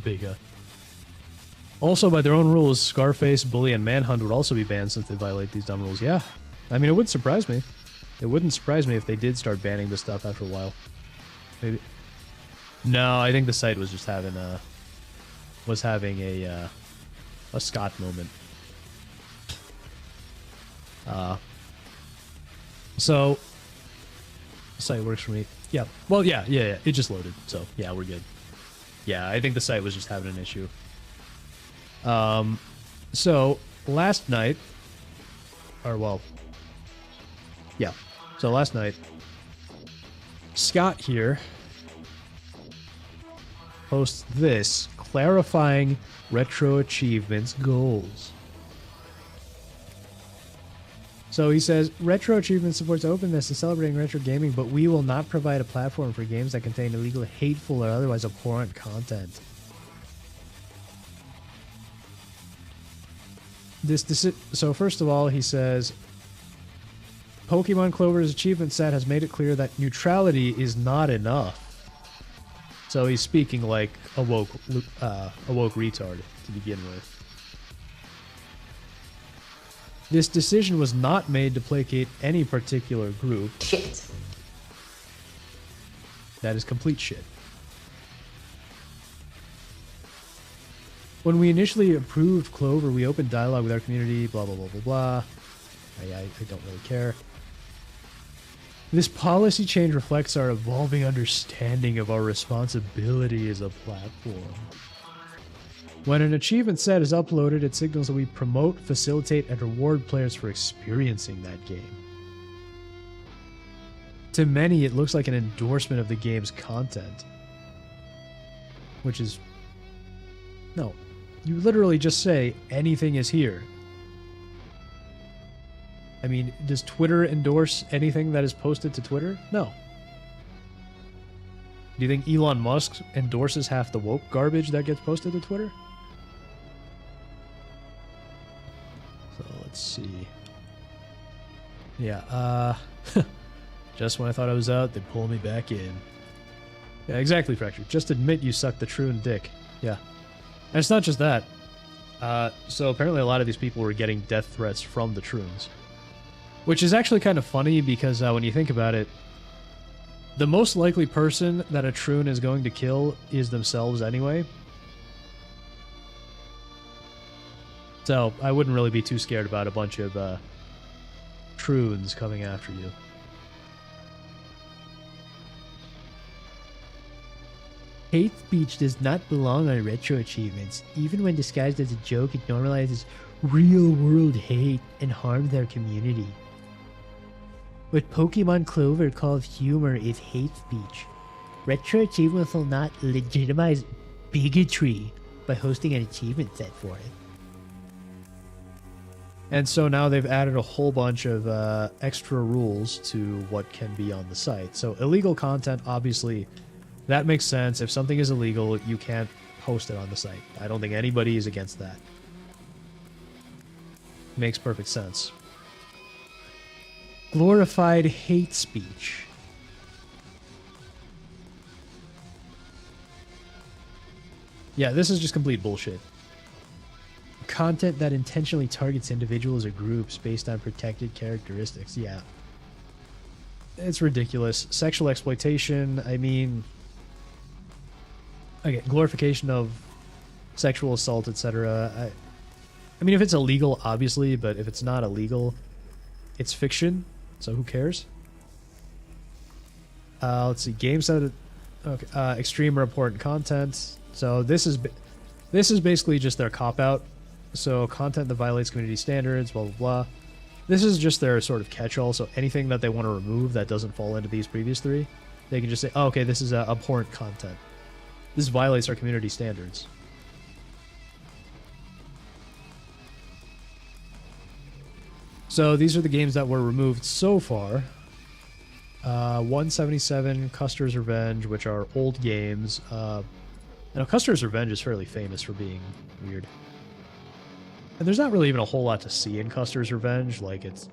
Bigger. Also, by their own rules, Scarface, Bully, and Manhunt would also be banned since they violate these dumb rules. Yeah. I mean, it wouldn't surprise me. It wouldn't surprise me if they did start banning this stuff after a while. Maybe. No, I think the site was just having a Scott moment. So the site works for me. Yeah. Well, yeah. It just loaded. So yeah, we're good. Yeah, I think the site was just having an issue. So last night, or well, yeah. So last night, Scott here posts this clarifying RetroAchievements goals. So he says, RetroAchievements supports openness and celebrating retro gaming, but we will not provide a platform for games that contain illegal, hateful, or otherwise abhorrent content. So first of all, he says, Pokemon Clover's achievement set has made it clear that neutrality is not enough. So he's speaking like a woke retard to begin with. This decision was not made to placate any particular group. Shit. That is complete shit. When we initially approved Clover, we opened dialogue with our community, blah, blah, blah, blah, blah. I don't really care. This policy change reflects our evolving understanding of our responsibility as a platform. When an achievement set is uploaded, it signals that we promote, facilitate, and reward players for experiencing that game. To many, it looks like an endorsement of the game's content. Which is... No. You literally just say, anything is here. I mean, does Twitter endorse anything that is posted to Twitter? No. Do you think Elon Musk endorses half the woke garbage that gets posted to Twitter? So let's see. Yeah, just when I thought I was out, they pull me back in. Yeah, exactly, Fracture. Just admit you suck the Troon dick. Yeah. And it's not just that. So apparently a lot of these people were getting death threats from the Troons. Which is actually kind of funny because when you think about it, the most likely person that a Troon is going to kill is themselves anyway. So I wouldn't really be too scared about a bunch of Troons coming after you. Hate speech does not belong on RetroAchievements. Even when disguised as a joke, it normalizes real-world hate and harms their community. What Pokemon Clover calls humor is hate speech. RetroAchievements will not legitimize bigotry by hosting an achievement set for it. And so now they've added a whole bunch of extra rules to what can be on the site. So illegal content, obviously, that makes sense. If something is illegal, you can't post it on the site. I don't think anybody is against that. Makes perfect sense. Glorified hate speech. Yeah, this is just complete bullshit. Content that intentionally targets individuals or groups based on protected characteristics. Yeah. It's ridiculous. Sexual exploitation, I mean... Okay, glorification of sexual assault, etc. I mean, if it's illegal, obviously, but if it's not illegal, it's fiction, so who cares? Let's see. Games that Okay. Extreme or important content. So this is basically just their cop-out. So content that violates community standards, blah, blah, blah. This is just their sort of catch-all, so anything that they want to remove that doesn't fall into these previous three, they can just say, oh, okay, this is abhorrent content. This violates our community standards. So these are the games that were removed so far. 177, Custer's Revenge, which are old games. Custer's Revenge is fairly famous for being weird. And there's not really even a whole lot to see in Custer's Revenge, like it's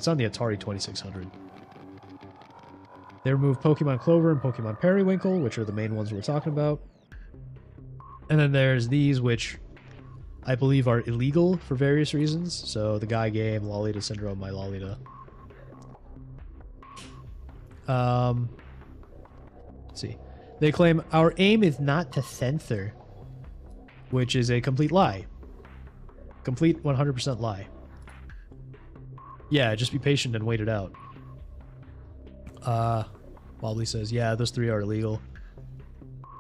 on the Atari 2600. They removed Pokemon Clover and Pokemon Periwinkle, which are the main ones we're talking about. And then there's these, which I believe are illegal for various reasons. So the Guy game, Lolita Syndrome, My Lolita. Let's see. They claim our aim is not to censor, which is a complete lie. Complete 100% lie. Yeah, just be patient and wait it out. Wobbly says, yeah, those three are illegal.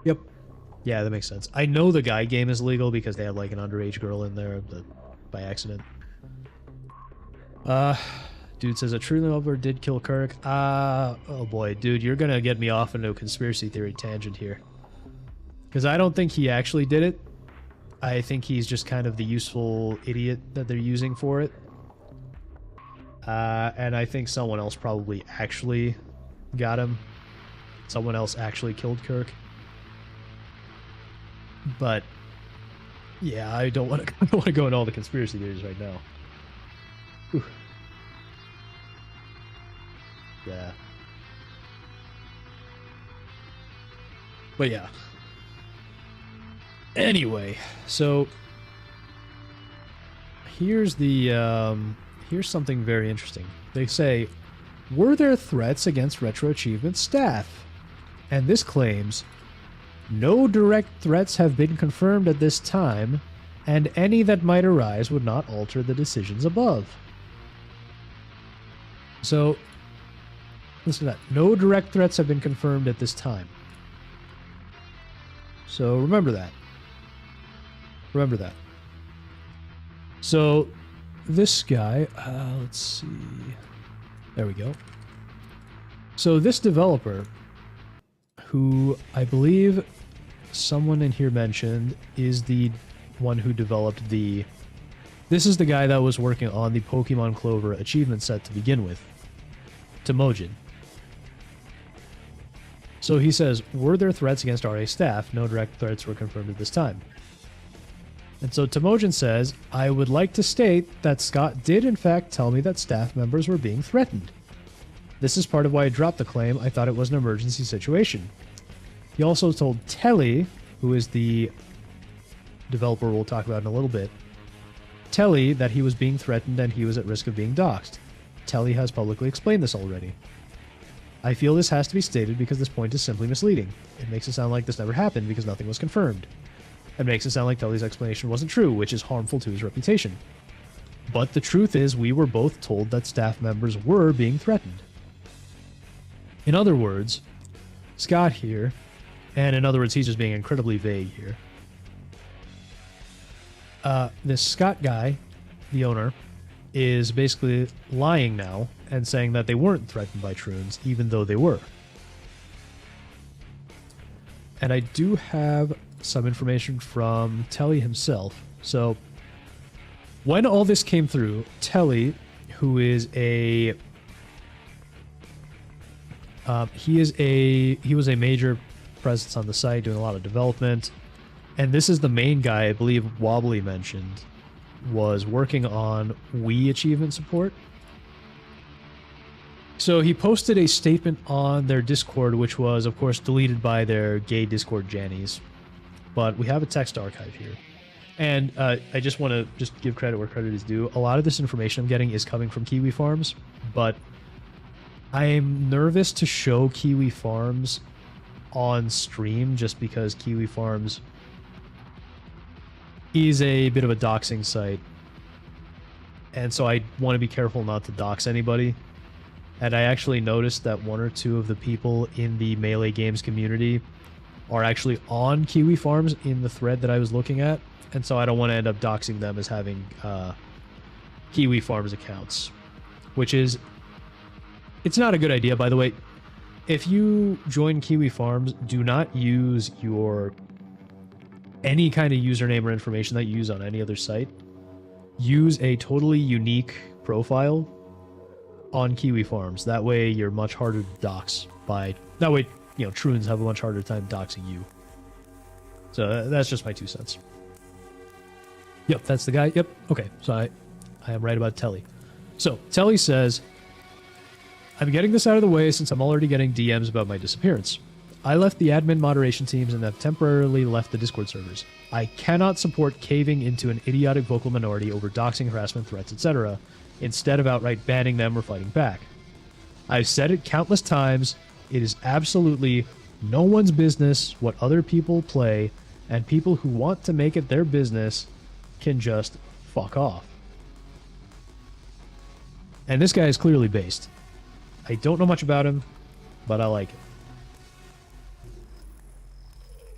Yep. Yeah, that makes sense. I know the Guy game is legal because they had like an underage girl in there by accident. Dude says a true lover did kill Kirk. Oh boy, dude, you're gonna get me off into a conspiracy theory tangent here. Because I don't think he actually did it. I think he's just kind of the useful idiot that they're using for it. And I think someone else probably actually got him. Someone else actually killed Kirk. But yeah, I don't want to go into all the conspiracy theories right now. Whew. Yeah. But yeah. Anyway, so here's something very interesting. They say, were there threats against RetroAchievements staff? And this claims, no direct threats have been confirmed at this time, and any that might arise would not alter the decisions above. So, listen to that. No direct threats have been confirmed at this time. So remember that. Remember that. So this guy, let's see. There we go. So this developer, who I believe someone in here mentioned is the one who developed the... This is the guy that was working on the Pokemon Clover achievement set to begin with. Temojin. So he says, were there threats against RA staff? No direct threats were confirmed at this time. And so Temojin says, I would like to state that Scott did in fact tell me that staff members were being threatened. This is part of why I dropped the claim. I thought it was an emergency situation. He also told Telly, who is the developer we'll talk about in a little bit, Telly that he was being threatened and he was at risk of being doxxed. Telly has publicly explained this already. I feel this has to be stated because this point is simply misleading. It makes it sound like this never happened because nothing was confirmed. It makes it sound like Telly's explanation wasn't true, which is harmful to his reputation. But the truth is, we were both told that staff members were being threatened. In other words, Scott here, and in other words, he's just being incredibly vague here. This Scott guy, the owner, is basically lying now and saying that they weren't threatened by Troons, even though they were. And I do have some information from Telly himself. So, when all this came through, Telly, who is a... he was a major presence on the site, doing a lot of development. And this is the main guy, I believe Wobbly mentioned, was working on Wii achievement support. So he posted a statement on their Discord, which was, of course, deleted by their gay Discord Jannies. But we have a text archive here. And I just want to just give credit where credit is due. A lot of this information I'm getting is coming from Kiwi Farms, but I'm nervous to show Kiwi Farms on stream just because Kiwi Farms is a bit of a doxing site. And so I want to be careful not to dox anybody. And I actually noticed that one or two of the people in the Melee Games community are actually on Kiwi Farms in the thread that I was looking at. And so I don't want to end up doxing them as having Kiwi Farms accounts. Which is... It's not a good idea, by the way. If you join Kiwi Farms, do not use your... any kind of username or information that you use on any other site. Use a totally unique profile on Kiwi Farms. That way you're much harder to dox by... That way, you know, Troons have a much harder time doxing you. So that's just my 2 cents. Yep, that's the guy. Yep, okay. So I am right about Telly. So, Telly says, I'm getting this out of the way since I'm already getting DMs about my disappearance. I left the admin moderation teams and have temporarily left the Discord servers. I cannot support caving into an idiotic vocal minority over doxing, harassment, threats, etc., instead of outright banning them or fighting back. I've said it countless times, it is absolutely no one's business what other people play, and people who want to make it their business can just fuck off. And this guy is clearly based. I don't know much about him, but I like it.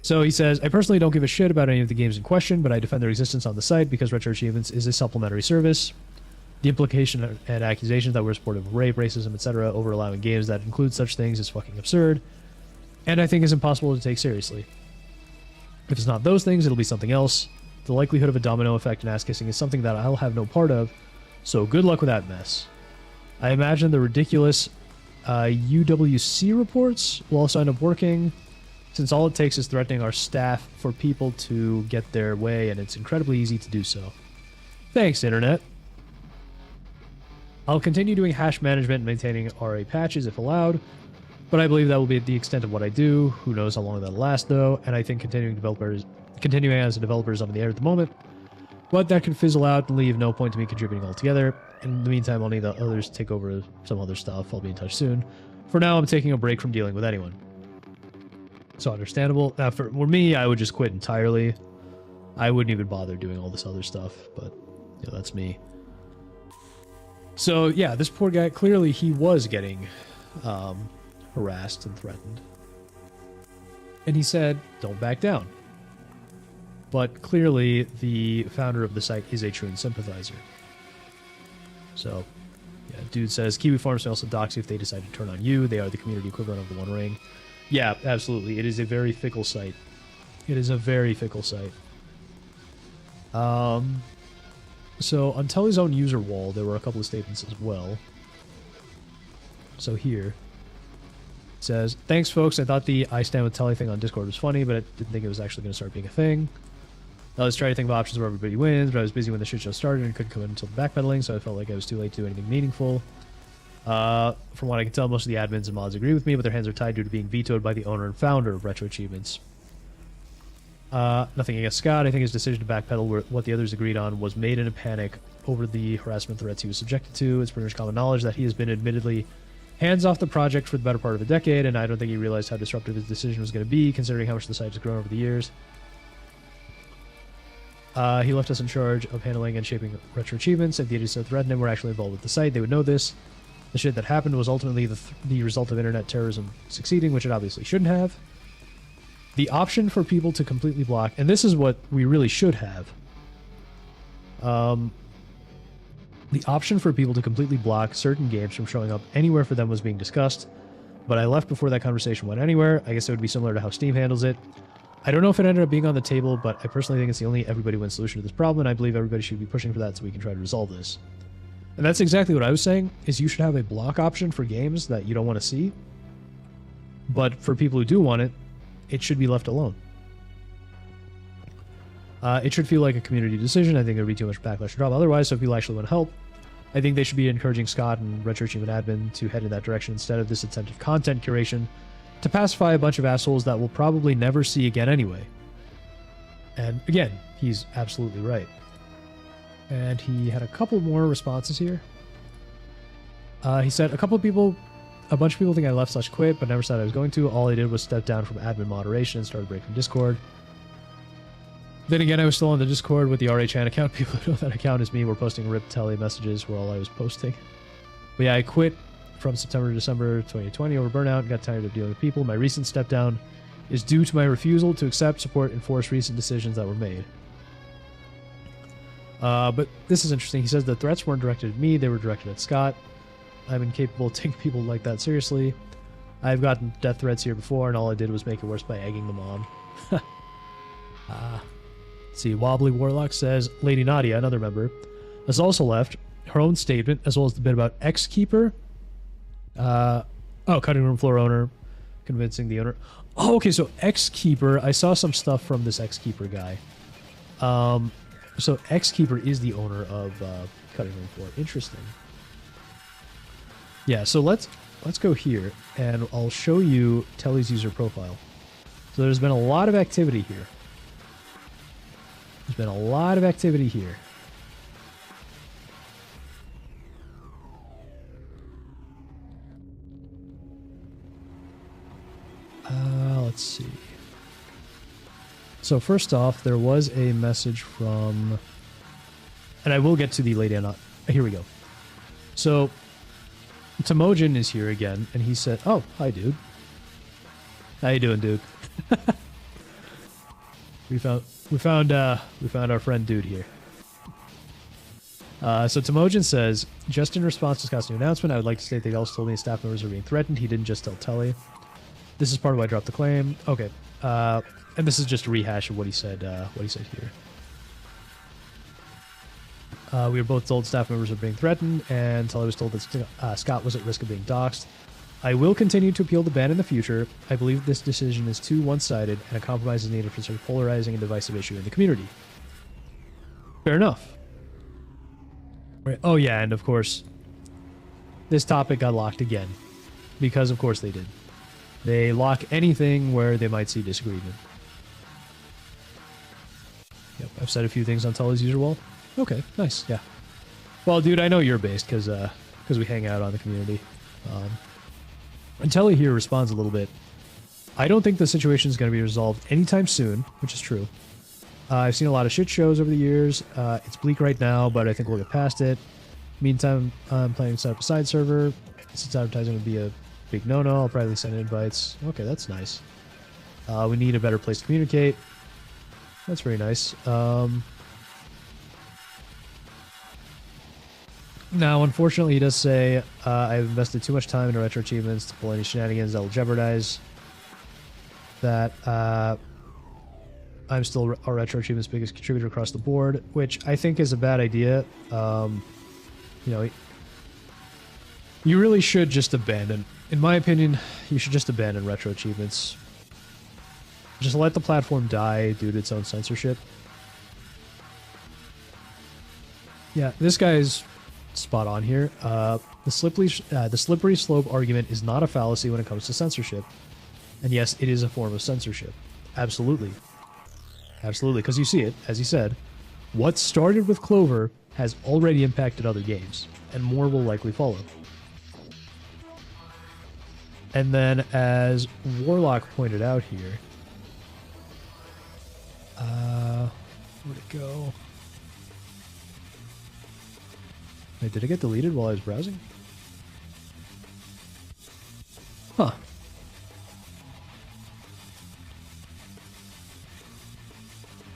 So he says, I personally don't give a shit about any of the games in question, but I defend their existence on the site because RetroAchievements is a supplementary service. The implication and accusations that we're supportive of rape, racism, etc. over allowing games that include such things is fucking absurd, and I think is impossible to take seriously. If it's not those things, it'll be something else. The likelihood of a domino effect and ass-kissing is something that I'll have no part of, so good luck with that mess. I imagine the ridiculous UWC reports will also end up working, since all it takes is threatening our staff for people to get their way, and it's incredibly easy to do so. Thanks, Internet. I'll continue doing hash management and maintaining RA patches if allowed, but I believe that will be at the extent of what I do. Who knows how long that'll last, though, and I think continuing as a developer is up in the air at the moment, but that could fizzle out and leave no point to me contributing altogether. In the meantime, I'll need the others to take over some other stuff. I'll be in touch soon. For now, I'm taking a break from dealing with anyone. So understandable. Now, for me, I would just quit entirely. I wouldn't even bother doing all this other stuff, but yeah, that's me. So yeah, this poor guy, clearly he was getting harassed and threatened. And he said, don't back down. But clearly the founder of the site is a Troon sympathizer. So, yeah, dude says, Kiwi Farms may also dox you if they decide to turn on you. They are the community equivalent of the One Ring. Yeah, absolutely. It is a very fickle site. It is a very fickle site. So, on Telly's own user wall, there were a couple of statements as well. So here, it says, thanks folks, I thought the I Stand With Telly thing on Discord was funny, but I didn't think it was actually going to start being a thing. I was trying to think of options where everybody wins, but I was busy when the shit show started and couldn't come in until the backpedaling, so I felt like I was too late to do anything meaningful. From what I can tell, most of the admins and mods agree with me, but their hands are tied due to being vetoed by the owner and founder of RetroAchievements. Nothing against Scott. I think his decision to backpedal what the others agreed on was made in a panic over the harassment threats he was subjected to. It's pretty much common knowledge that he has been admittedly hands off the project for the better part of a decade, and I don't think he realized how disruptive his decision was going to be, considering how much the site has grown over the years. He left us in charge of handling and shaping RetroAchievements. If the idiots that threatened him were actually involved with the site, they would know this. The shit that happened was ultimately the result of internet terrorism succeeding, which it obviously shouldn't have. The option for people to completely block, and this is what we really should have. The option for people to completely block certain games from showing up anywhere for them was being discussed, but I left before that conversation went anywhere. I guess it would be similar to how Steam handles it. I don't know if it ended up being on the table, but I personally think it's the only everybody wins solution to this problem, and I believe everybody should be pushing for that so we can try to resolve this. And that's exactly what I was saying, is you should have a block option for games that you don't want to see, but for people who do want it, it should be left alone. It should feel like a community decision. I think there would be too much backlash to drop otherwise, so if people actually want to help, I think they should be encouraging Scott and RetroAchievement admin to head in that direction instead of this attempt of content curation to pacify a bunch of assholes that we'll probably never see again anyway. And again, he's absolutely right. And he had a couple more responses here. He said, a bunch of people think I left/quit, but never said I was going to. All I did was step down from admin moderation and started breaking Discord. Then again, I was still on the Discord with the RHN account. People who know that account is me were posting RIP Telly messages were all I was posting. But yeah, I quit from September to December 2020 over burnout and got tired of dealing with people. My recent step down is due to my refusal to accept, support, and enforce recent decisions that were made. But this is interesting. He says the threats weren't directed at me, they were directed at Scott. I'm incapable of taking people like that seriously. I've gotten death threats here before, and all I did was make it worse by egging them on. See, Wobbly Warlock says Lady Nadia, another member, has also left her own statement, as well as the bit about X-Keeper. Cutting room floor owner, convincing the owner. Oh, okay, so X-Keeper, I saw some stuff from this X-Keeper guy. So X-Keeper is the owner of Cutting Room Floor. Interesting. Yeah, so let's go here, and I'll show you Telly's user profile. So there's been a lot of activity here. There's been a lot of activity here. Let's see. So first off, there was a message from, and I will get to the lady or not. Here we go. So Temojin is here again, and he said, "Oh, hi, dude. How you doing, dude?" we found our friend dude here. So Temojin says, just in response to Scott's new announcement, I would like to state that he also told me his staff members are being threatened. He didn't just tell Telly. This is part of why I dropped the claim. Okay. And this is just a rehash of what he said here. We were both told staff members were being threatened, and Telly was told that Scott was at risk of being doxxed. I will continue to appeal the ban in the future. I believe this decision is too one-sided, and a compromise is needed for such a polarizing and divisive issue in the community. Fair enough. Right. Oh yeah, and of course, this topic got locked again. Because of course they did. They lock anything where they might see disagreement. Yep, I've said a few things on Tully's user wall. Okay, nice, yeah. Well, dude, I know you're based because we hang out on the community. And Tully here responds a little bit. I don't think the situation is going to be resolved anytime soon, which is true. I've seen a lot of shit shows over the years. It's bleak right now, but I think we'll get past it. Meantime, I'm planning to set up a side server. Since advertising would be a big no-no, I'll probably send invites. Okay, that's nice. We need a better place to communicate. That's very nice. Now, unfortunately, he does say, I've invested too much time into RetroAchievements to pull any shenanigans that will jeopardize that. I'm still our RetroAchievements' biggest contributor across the board, which I think is a bad idea. You know, you really should just abandon, in my opinion, you should just abandon RetroAchievements. Just let the platform die due to its own censorship. Yeah, this guy's spot on here. The slippery slope argument is not a fallacy when it comes to censorship. And yes, it is a form of censorship. Absolutely. Absolutely, because you see it, as he said, what started with Clover has already impacted other games, and more will likely follow. And then, as Warlock pointed out here, where'd it go? Wait, did it get deleted while I was browsing? Huh.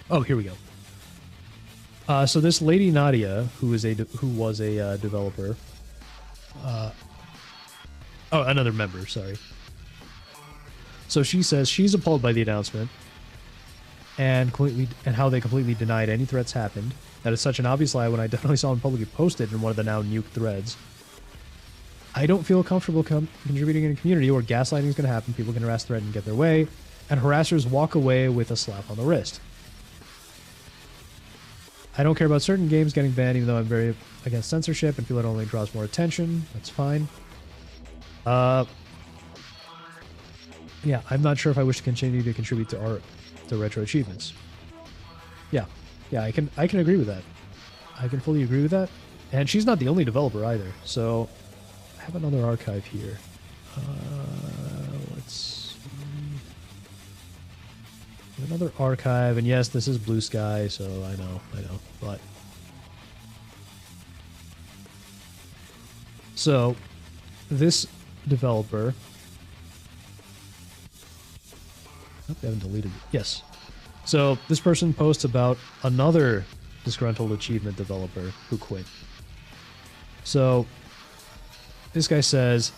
Oh, here we go. So this lady Nadia, who was a developer, another member, sorry. So she says she's appalled by the announcement and how they completely denied any threats happened. That is such an obvious lie when I definitely saw him publicly posted in one of the now nuked threads. I don't feel comfortable contributing in a community where gaslighting is going to happen, people can harass, threaten, and get their way, and harassers walk away with a slap on the wrist. I don't care about certain games getting banned, even though I'm very against censorship and feel it only draws more attention. That's fine. Yeah, I'm not sure if I wish to continue to contribute to RetroAchievements. Yeah, I can agree with that. I can fully agree with that. And she's not the only developer either. So I have another archive here. Let's see. Another archive, and yes, this is Blue Sky, so I know, but... this developer... Oh, they haven't deleted it. Yes. So this person posts about another disgruntled achievement developer who quit. So this guy says,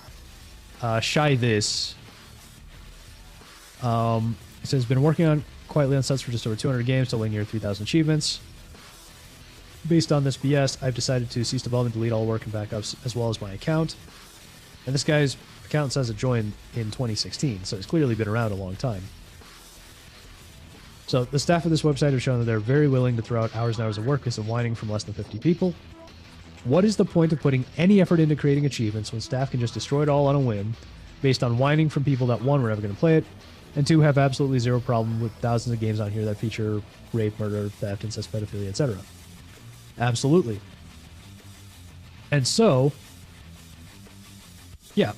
shy this. He says, been working on quietly on sets for just over 200 games, totaling near 3,000 achievements. Based on this BS, I've decided to cease development, delete all work and backups, as well as my account. And this guy's account says it joined in 2016, so it's clearly been around a long time. So the staff of this website have shown that they're very willing to throw out hours and hours of work because of whining from less than 50 people. What is the point of putting any effort into creating achievements when staff can just destroy it all on a whim based on whining from people that, one, were never going to play it, and two, have absolutely zero problem with thousands of games on here that feature rape, murder, theft, incest, pedophilia, etc.? Absolutely. And so, yeah,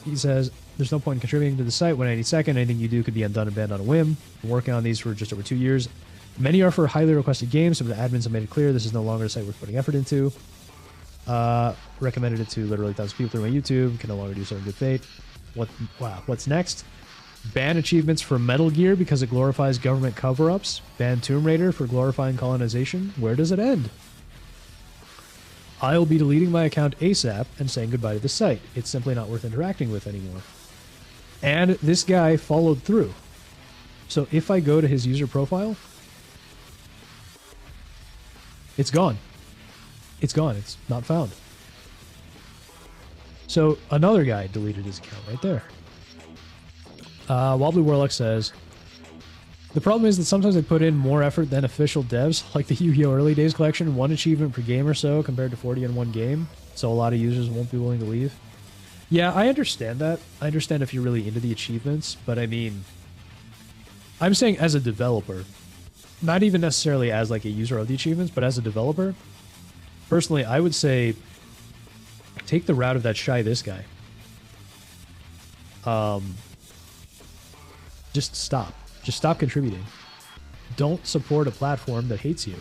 he says, there's no point in contributing to the site when any second anything you do could be undone and banned on a whim. Been working on these for just over 2 years. Many are for highly requested games, so the admins have made it clear this is no longer a site worth putting effort into. Recommended it to literally thousands of people through my YouTube. Can no longer do so in good faith. Wow, what's next? Ban achievements for Metal Gear because it glorifies government cover-ups. Ban Tomb Raider for glorifying colonization. Where does it end? I'll be deleting my account ASAP and saying goodbye to the site. It's simply not worth interacting with anymore. And this guy followed through. So if I go to his user profile, it's gone. It's gone. It's not found. So another guy deleted his account right there. Wobbly Warlock says, the problem is that sometimes I put in more effort than official devs, like the Yu-Gi-Oh! Early Days collection, 1 achievement per game or so compared to 40 in one game, so a lot of users won't be willing to leave. Yeah, I understand that. I understand if you're really into the achievements, but I mean, I'm saying as a developer, not even necessarily as like a user of the achievements, but as a developer, personally, I would say take the route of that shy this guy. Just stop. Just stop contributing. Don't support a platform that hates you.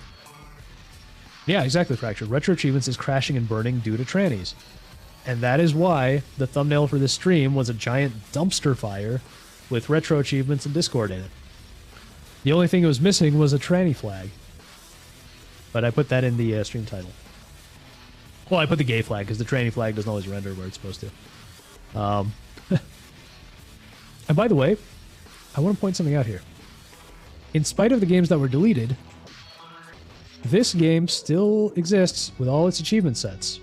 Yeah, exactly, Fractured. RetroAchievements is crashing and burning due to trannies. And that is why the thumbnail for this stream was a giant dumpster fire with RetroAchievements and Discord in it. The only thing it was missing was a tranny flag. But I put that in the stream title. Well, I put the gay flag because the tranny flag doesn't always render where it's supposed to. And by the way, I want to point something out here. In spite of the games that were deleted, this game still exists with all its achievement sets.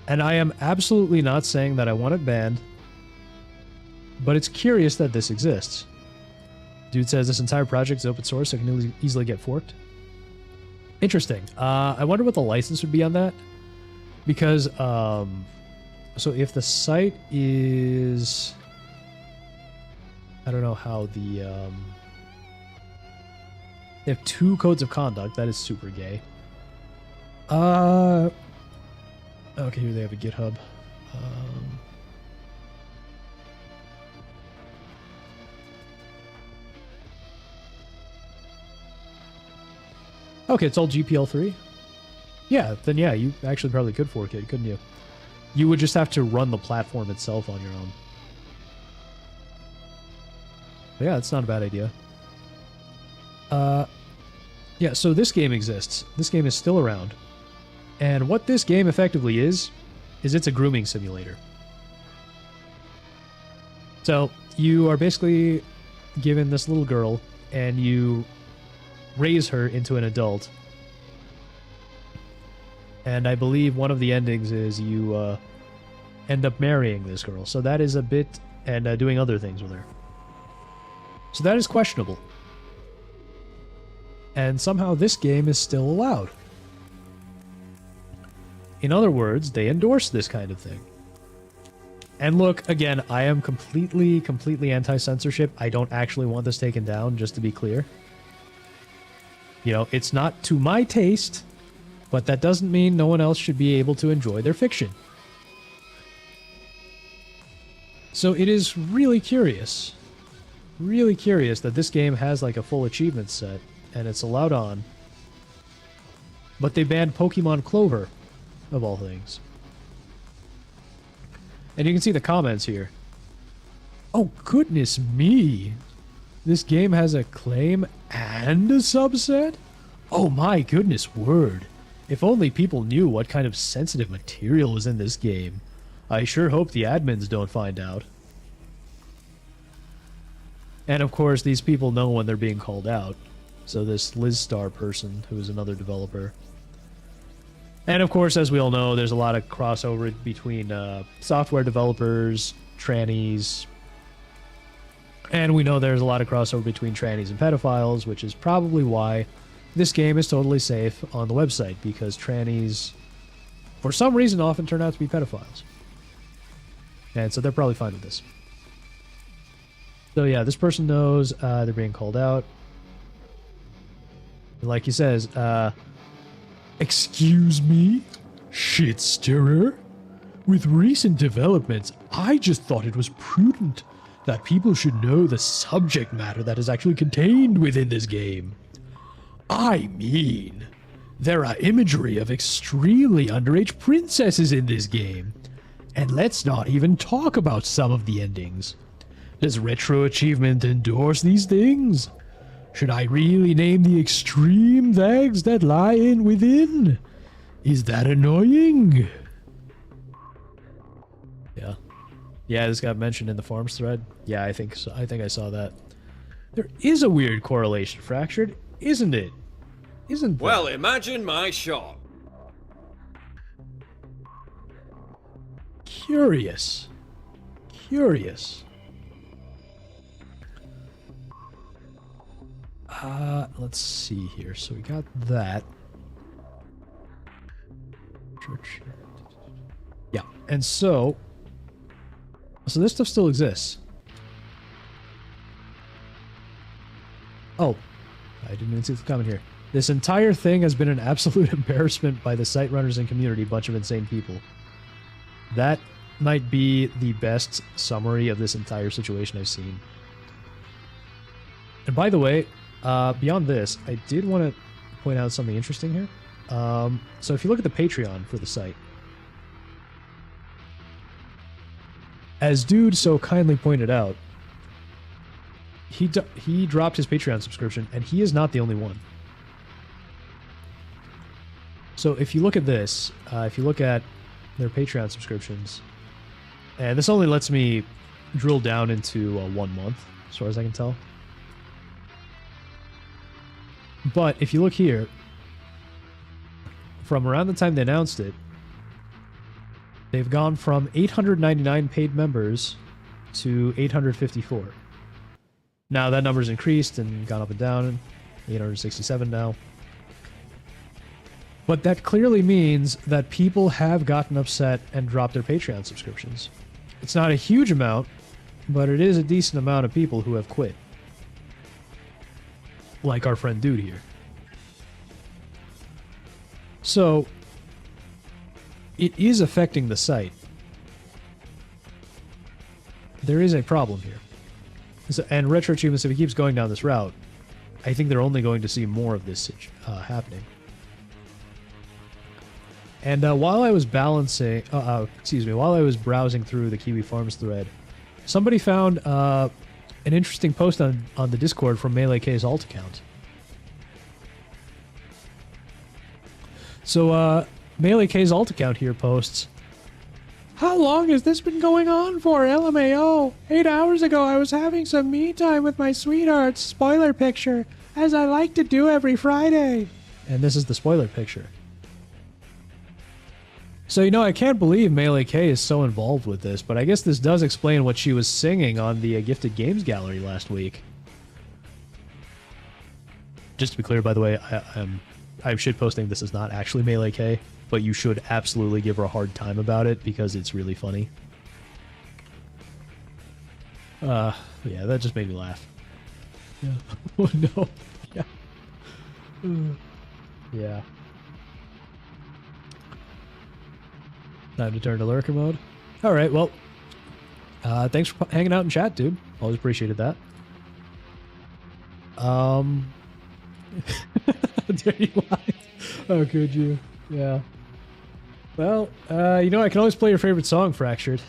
And I am absolutely not saying that I want it banned, but it's curious that this exists. Dude says this entire project is open source, so it can easily get forked. Interesting. I wonder what the license would be on that. Because, so if the site is... I don't know how the... they have 2 codes of conduct. That is super gay. Okay, here they have a GitHub. Okay, it's all GPL3? Yeah, then yeah, you actually probably could fork it, couldn't you? You would just have to run the platform itself on your own. But yeah, it's not a bad idea. Yeah, so this game exists. This game is still around. And what this game effectively is it's a grooming simulator. So you are basically given this little girl and you raise her into an adult. And I believe one of the endings is you end up marrying this girl. So that is a bit... and doing other things with her. So that is questionable. And somehow this game is still allowed. In other words, they endorse this kind of thing. And look, again, I am completely anti-censorship. I don't actually want this taken down, just to be clear. You know, it's not to my taste, but that doesn't mean no one else should be able to enjoy their fiction. So it is really curious that this game has like a full achievement set, and it's allowed on. But they banned Pokemon Clover, of all things. And you can see the comments here. Oh, goodness me. This game has a claim and a subset? Oh my goodness word. If only people knew what kind of sensitive material is in this game. I sure hope the admins don't find out. And of course, these people know when they're being called out. So this Liz Star person, who is another developer. And of course, as we all know, there's a lot of crossover between software developers, trannies, and we know there's a lot of crossover between trannies and pedophiles, which is probably why this game is totally safe on the website, because trannies, for some reason, often turn out to be pedophiles. And so they're probably fine with this. So yeah, this person knows they're being called out. Like he says, excuse me? Shit stirrer? With recent developments, I just thought it was prudent that people should know the subject matter that is actually contained within this game. I mean, there are imagery of extremely underage princesses in this game. And let's not even talk about some of the endings. Does Retro Achievement endorse these things? Should I really name the extreme things that lie in within? Is that annoying? Yeah. Yeah, this got mentioned in the forums thread. Yeah, I think so. I think I saw that. There is a weird correlation, Fractured, isn't it? Isn't there? Well, imagine my shock. Curious. Curious. Let's see here. So we got that. Yeah, and so this stuff still exists. Oh, I didn't even see the comment here. This entire thing has been an absolute embarrassment by the site runners and community, bunch of insane people. That might be the best summary of this entire situation I've seen. And by the way, beyond this, I did want to point out something interesting here. So if you look at the Patreon for the site, as Dude so kindly pointed out, he dropped his Patreon subscription, and he is not the only one. So if you look at this, if you look at their Patreon subscriptions, and this only lets me drill down into 1 month, as far as I can tell. But if you look here, from around the time they announced it, they've gone from 899 paid members to 854. Now that number's increased and gone up and down, 867 now. But that clearly means that people have gotten upset and dropped their Patreon subscriptions. It's not a huge amount, but it is a decent amount of people who have quit. Like our friend Dude here. So, it is affecting the site. There is a problem here. So, and Retro Achievements, if it keeps going down this route, I think they're only going to see more of this happening. And while I was while I was browsing through the Kiwi Farms thread, somebody found an interesting post on the Discord from Melee K's alt account. So, Melee K's alt account here posts, "How long has this been going on for, LMAO? 8 hours ago I was having some me time with my sweethearts, spoiler picture, as I like to do every Friday." And this is the spoiler picture. So, I can't believe Melee K is so involved with this, but I guess this does explain what she was singing on the Gifted Games Gallery last week. Just to be clear, by the way, I'm shitposting this is not actually Melee K, but you should absolutely give her a hard time about it because it's really funny. Yeah, that just made me laugh. Yeah. Oh no. Yeah. Yeah. Time to turn to lurker mode. All right, well, thanks for hanging out in chat, dude. Always appreciated that. Dare you lie? Oh, could you? Yeah. Well, I can always play your favorite song, Fractured.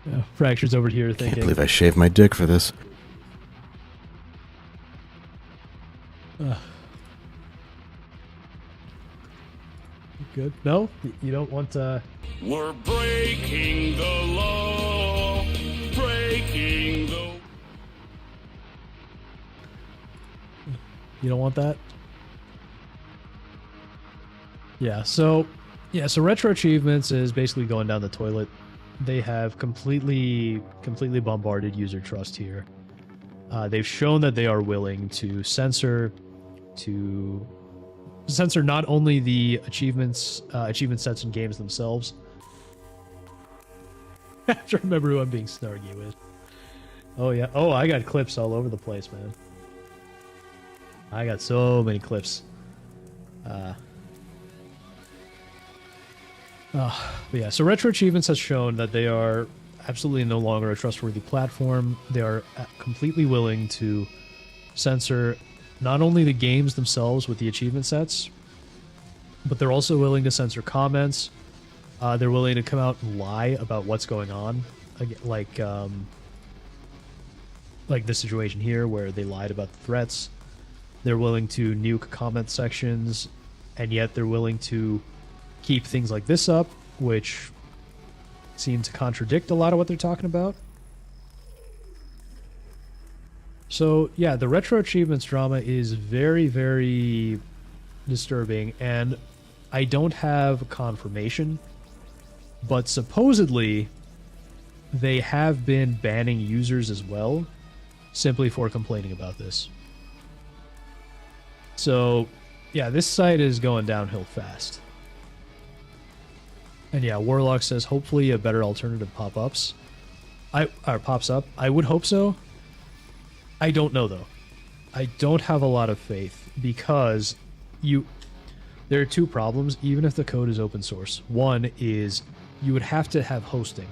Yeah, Fracture's over here thinking. Can't believe I shaved my dick for this. Good. No, you don't want to. We're breaking the law. Breaking the. You don't want that. Yeah. So Retro Achievements is basically going down the toilet. They have completely bombarded user trust here. They've shown that they are willing to censor not only the achievement sets and games themselves. I have to remember who I'm being snarky with. Oh yeah. Oh, I got clips all over the place, man. I got so many clips. But yeah, so Retro Achievements has shown that they are absolutely no longer a trustworthy platform. They are completely willing to censor not only the games themselves with the achievement sets, but they're also willing to censor comments. They're willing to come out and lie about what's going on, like this situation here where they lied about the threats. They're willing to nuke comment sections, and yet they're willing to keep things like this up, which seem to contradict a lot of what they're talking about. So yeah, the Retro Achievements drama is very, very disturbing, and I don't have confirmation, but supposedly they have been banning users as well, simply for complaining about this. So yeah, this site is going downhill fast. And yeah, Warlock says hopefully a better alternative pops up. I would hope so. I don't know though. I don't have a lot of faith because there are two problems even if the code is open source. One is you would have to have hosting.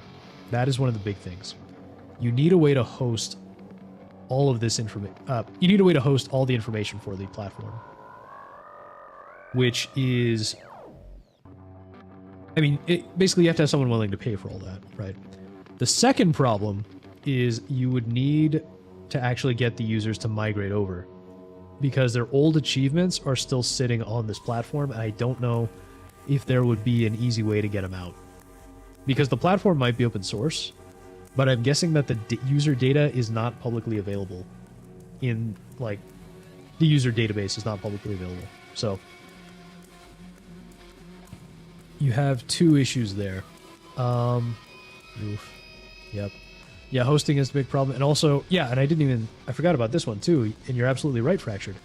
That is one of the big things. You need a way to host all of this information. You need a way to host all the information for the platform, which is, I mean, basically you have to have someone willing to pay for all that, right? The second problem is you would need to actually get the users to migrate over because their old achievements are still sitting on this platform, and I don't know if there would be an easy way to get them out. Because the platform might be open source, but I'm guessing that the user data is not publicly available in, like, the user database is not publicly available. So you have two issues there. Oof. Yep. Yeah, hosting is the big problem. And also, yeah, and I forgot about this one too, and you're absolutely right, Fractured.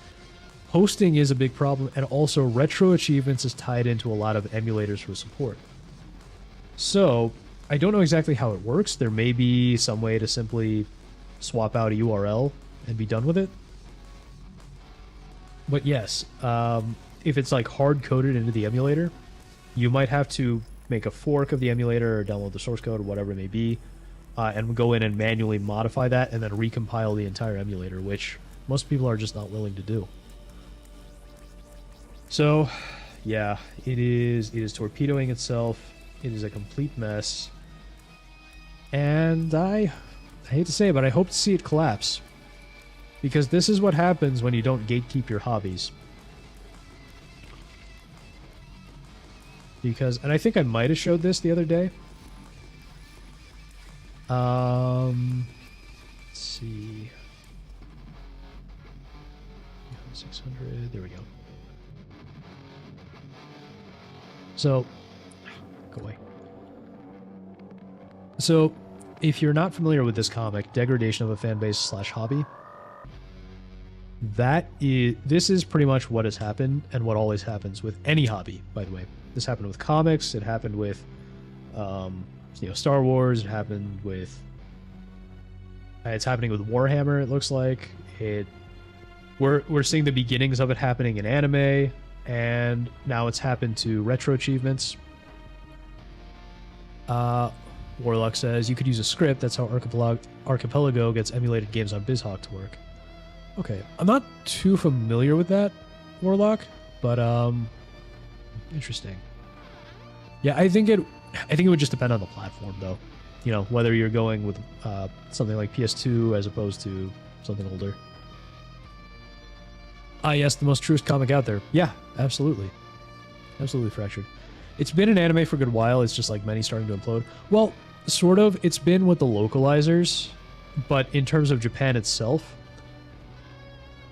Hosting is a big problem, and also Retro Achievements is tied into a lot of emulators for support. So, I don't know exactly how it works. There may be some way to simply swap out a URL and be done with it. But yes, if it's like hard-coded into the emulator, you might have to make a fork of the emulator or download the source code or whatever it may be, and go in and manually modify that and then recompile the entire emulator, which most people are just not willing to do. So, yeah, it is torpedoing itself. It is a complete mess. And I hate to say it, but I hope to see it collapse. Because this is what happens when you don't gatekeep your hobbies. Because, and I think I might have showed this the other day. Let's see. 600, there we go. So, go away. So, if you're not familiar with this comic, Degradation of a Fanbase / Hobby, this is pretty much what has happened and what always happens with any hobby, by the way. This happened with comics, it happened with Star Wars, it happened with it's happening with Warhammer, it looks like. We're seeing the beginnings of it happening in anime, and now it's happened to Retro Achievements. Warlock says you could use a script. That's how Archipelago gets emulated games on BizHawk to work. Okay, I'm not too familiar with that, Warlock, but interesting. Yeah, I think it would just depend on the platform, though. You know, whether you're going with something like PS2 as opposed to something older. Ah, yes, the most truest comic out there. Yeah, absolutely. Absolutely fractured. It's been an anime for a good while. It's just like many starting to implode. Well, sort of. It's been with the localizers, but in terms of Japan itself,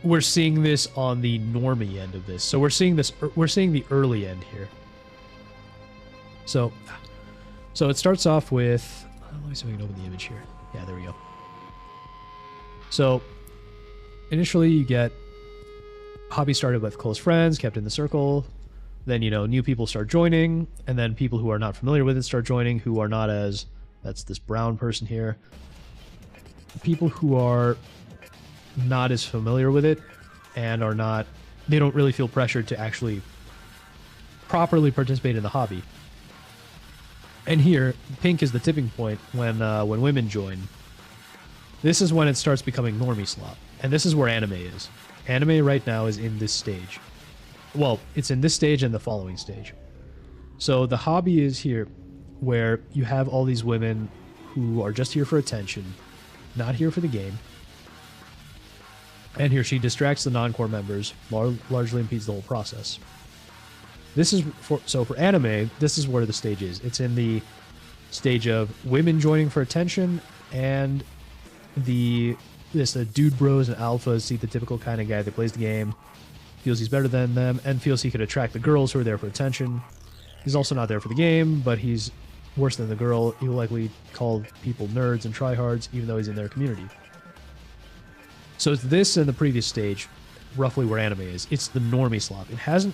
we're seeing this on the normie end of this. So we're seeing the early end here. So it starts off with, let me see if I can open the image here. Yeah, there we go. So initially you get hobby started with close friends, kept in the circle. Then, you know, new people start joining, and then people who are not familiar with it start joining, who are not as, that's this brown person here. People who are not as familiar with it and are not, they don't really feel pressured to actually properly participate in the hobby. And here, pink is the tipping point when women join. This is when it starts becoming normie slop. And this is where anime is. Anime right now is in this stage. Well, it's in this stage and the following stage. So the hobby is here, where you have all these women who are just here for attention, not here for the game. And here she distracts the non-core members, largely impedes the whole process. This is for anime, this is where the stage is. It's in the stage of women joining for attention, and the dude bros and alphas see the typical kind of guy that plays the game, feels he's better than them, and feels he could attract the girls who are there for attention. He's also not there for the game, but he's worse than the girl. He will likely call people nerds and tryhards, even though he's in their community. So it's this and the previous stage, roughly where anime is. It's the normie slop. It hasn't,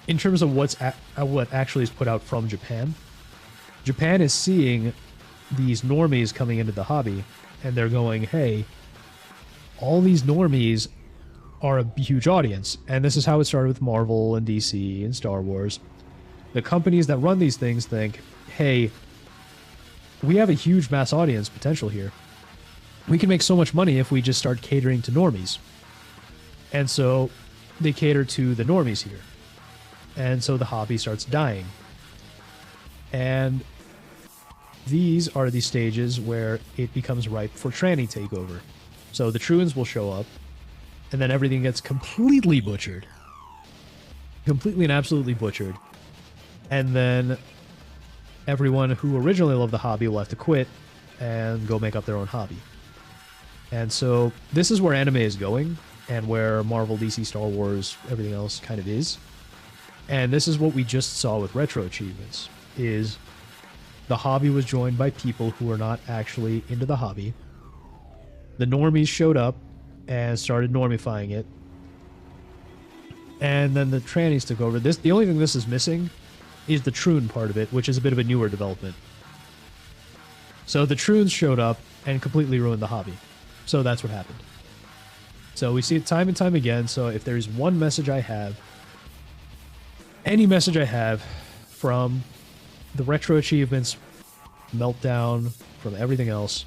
in terms of what actually is put out from Japan, Japan is seeing these normies coming into the hobby, and they're going, hey, all these normies are a huge audience. And this is how it started with Marvel and DC and Star Wars. The companies that run these things think, hey, we have a huge mass audience potential here. We can make so much money if we just start catering to normies. And so they cater to the normies here. And so the hobby starts dying. And these are the stages where it becomes ripe for tranny takeover. So the truants will show up, and then everything gets completely butchered. Completely and absolutely butchered. And then everyone who originally loved the hobby will have to quit and go make up their own hobby. And so this is where anime is going, and where Marvel, DC, Star Wars, everything else kind of is. And this is what we just saw with RetroAchievements, is the hobby was joined by people who were not actually into the hobby. The normies showed up and started normifying it. And then the trannies took over. The only thing this is missing is the troon part of it, which is a bit of a newer development. So the troons showed up and completely ruined the hobby. So that's what happened. So we see it time and time again. So if there's one message I have, any message I have from the RetroAchievements meltdown, from everything else,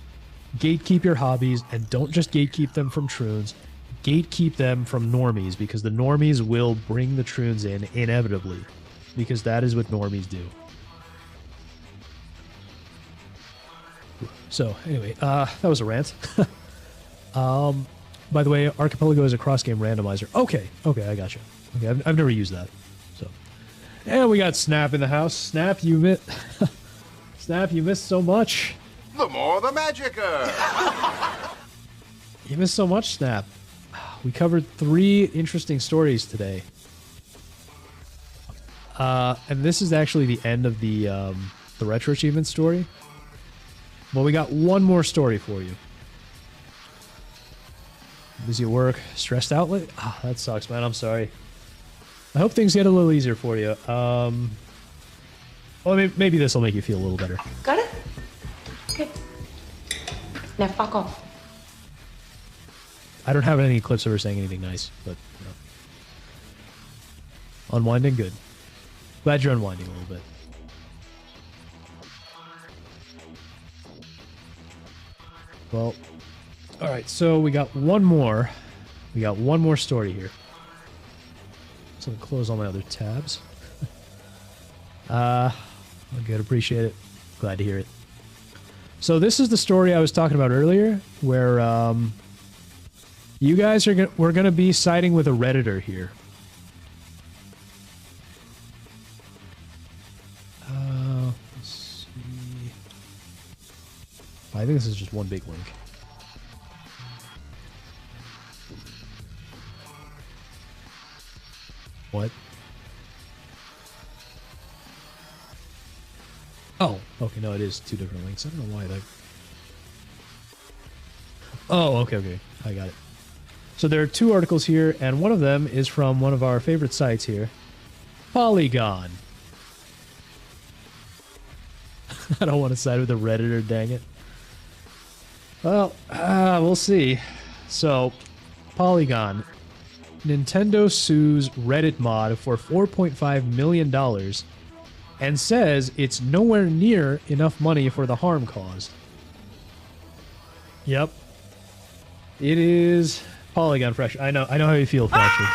gatekeep your hobbies, and don't just gatekeep them from troons. Gatekeep them from normies, because the normies will bring the troons in inevitably, because that is what normies do. So anyway, that was a rant. By the way, Archipelago is a cross-game randomizer. Okay, I gotcha. Okay, I've never used that. So, and we got Snap in the house. Snap, you missed. Snap, you missed so much. The more the magicer. You missed so much, Snap. We covered 3 interesting stories today. And this is actually the end of the RetroAchievement story. Well, we got one more story for you. Busy at work, stressed out lately? Ah, that sucks, man. I'm sorry. I hope things get a little easier for you. Well, maybe this will make you feel a little better. Got it? Okay. Now fuck off. I don't have any clips of her saying anything nice, but you know. Unwinding, good. Glad you're unwinding a little bit. Well, all right. So we got one more. We got one more story here. So I'm gonna close all my other tabs. Good, appreciate it. Glad to hear it. So this is the story I was talking about earlier, where you guys are we're gonna be siding with a Redditor here. Let's see. I think this is just one big link. What? Oh, okay, no, it is two different links. I don't know why that... Oh, okay, I got it. So there are two articles here, and one of them is from one of our favorite sites here, Polygon. I don't want to side with the Redditor, dang it. Well, we'll see. So, Polygon. Nintendo sues Reddit mod for $4.5 million and says it's nowhere near enough money for the harm caused. Yep. It is Polygon Fresh. I know how you feel, Fracture.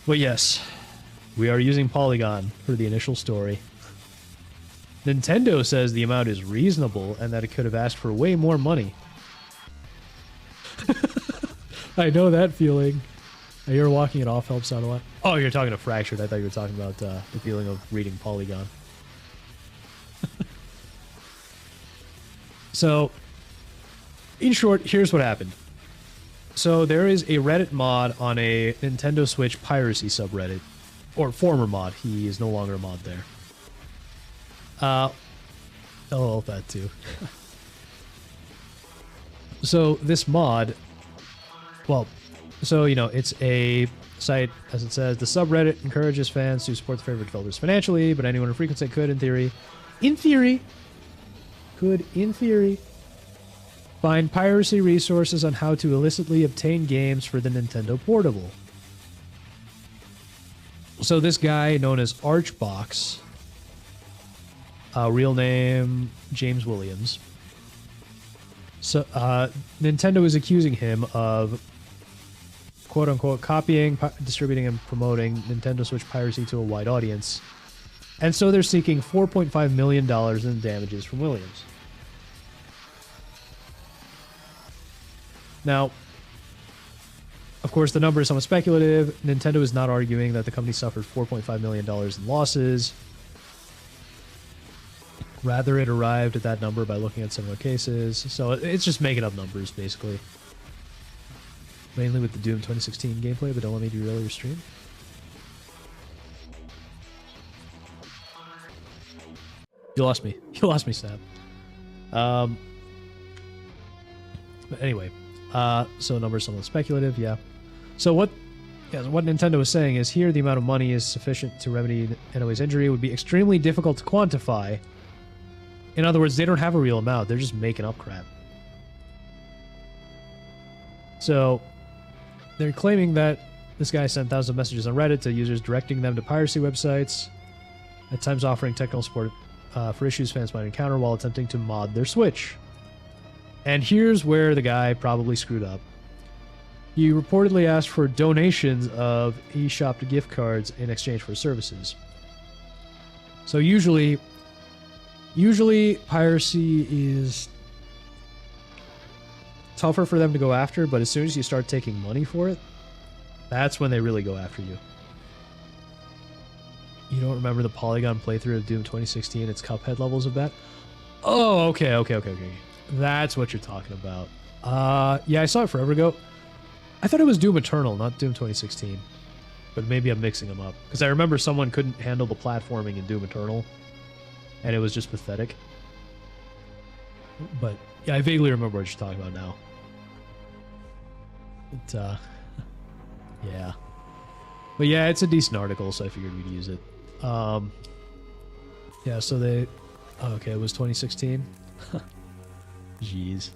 But yes, we are using Polygon for the initial story. Nintendo says the amount is reasonable and that it could have asked for way more money. I know that feeling. You're walking it off helps out a lot. Oh, you're talking to Fractured. I thought you were talking about the feeling of reading Polygon. So, in short, here's what happened. So there is a Reddit mod on a Nintendo Switch piracy subreddit. Or former mod. He is no longer a mod there. LOL that too. So this mod, well, so you know, it's a site, as it says, the subreddit encourages fans to support the favorite developers financially, but anyone who frequents it could, in theory, find piracy resources on how to illicitly obtain games for the Nintendo Portable. So this guy, known as Archbox, real name James Williams. So Nintendo is accusing him of quote-unquote copying, distributing, and promoting Nintendo Switch piracy to a wide audience. And so they're seeking $4.5 million in damages from Williams. Now, of course, the number is somewhat speculative. Nintendo is not arguing that the company suffered $4.5 million in losses. Rather, it arrived at that number by looking at similar cases. So it's just making up numbers, basically. Mainly with the Doom 2016 gameplay, but don't let me derail your stream. You lost me. You lost me, Snap. But anyway, so numbers somewhat speculative, yeah. So what Nintendo is saying is here the amount of money is sufficient to remedy Inoue's injury would be extremely difficult to quantify. In other words, they don't have a real amount. They're just making up crap. So they're claiming that this guy sent thousands of messages on Reddit to users directing them to piracy websites, at times offering technical support for issues fans might encounter while attempting to mod their Switch. And here's where the guy probably screwed up. He reportedly asked for donations of eShop gift cards in exchange for services. So usually piracy is tougher for them to go after, but as soon as you start taking money for it, that's when they really go after you. You don't remember the Polygon playthrough of Doom 2016, its Cuphead levels of that? Oh, okay. That's what you're talking about. Yeah, I saw it forever ago. I thought it was Doom Eternal, not Doom 2016. But maybe I'm mixing them up. Because I remember someone couldn't handle the platforming in Doom Eternal. And it was just pathetic. But, yeah, I vaguely remember what you're talking about now. But, yeah. But yeah, it's a decent article, so I figured we'd use it. Yeah, so they... Okay, it was 2016? Jeez.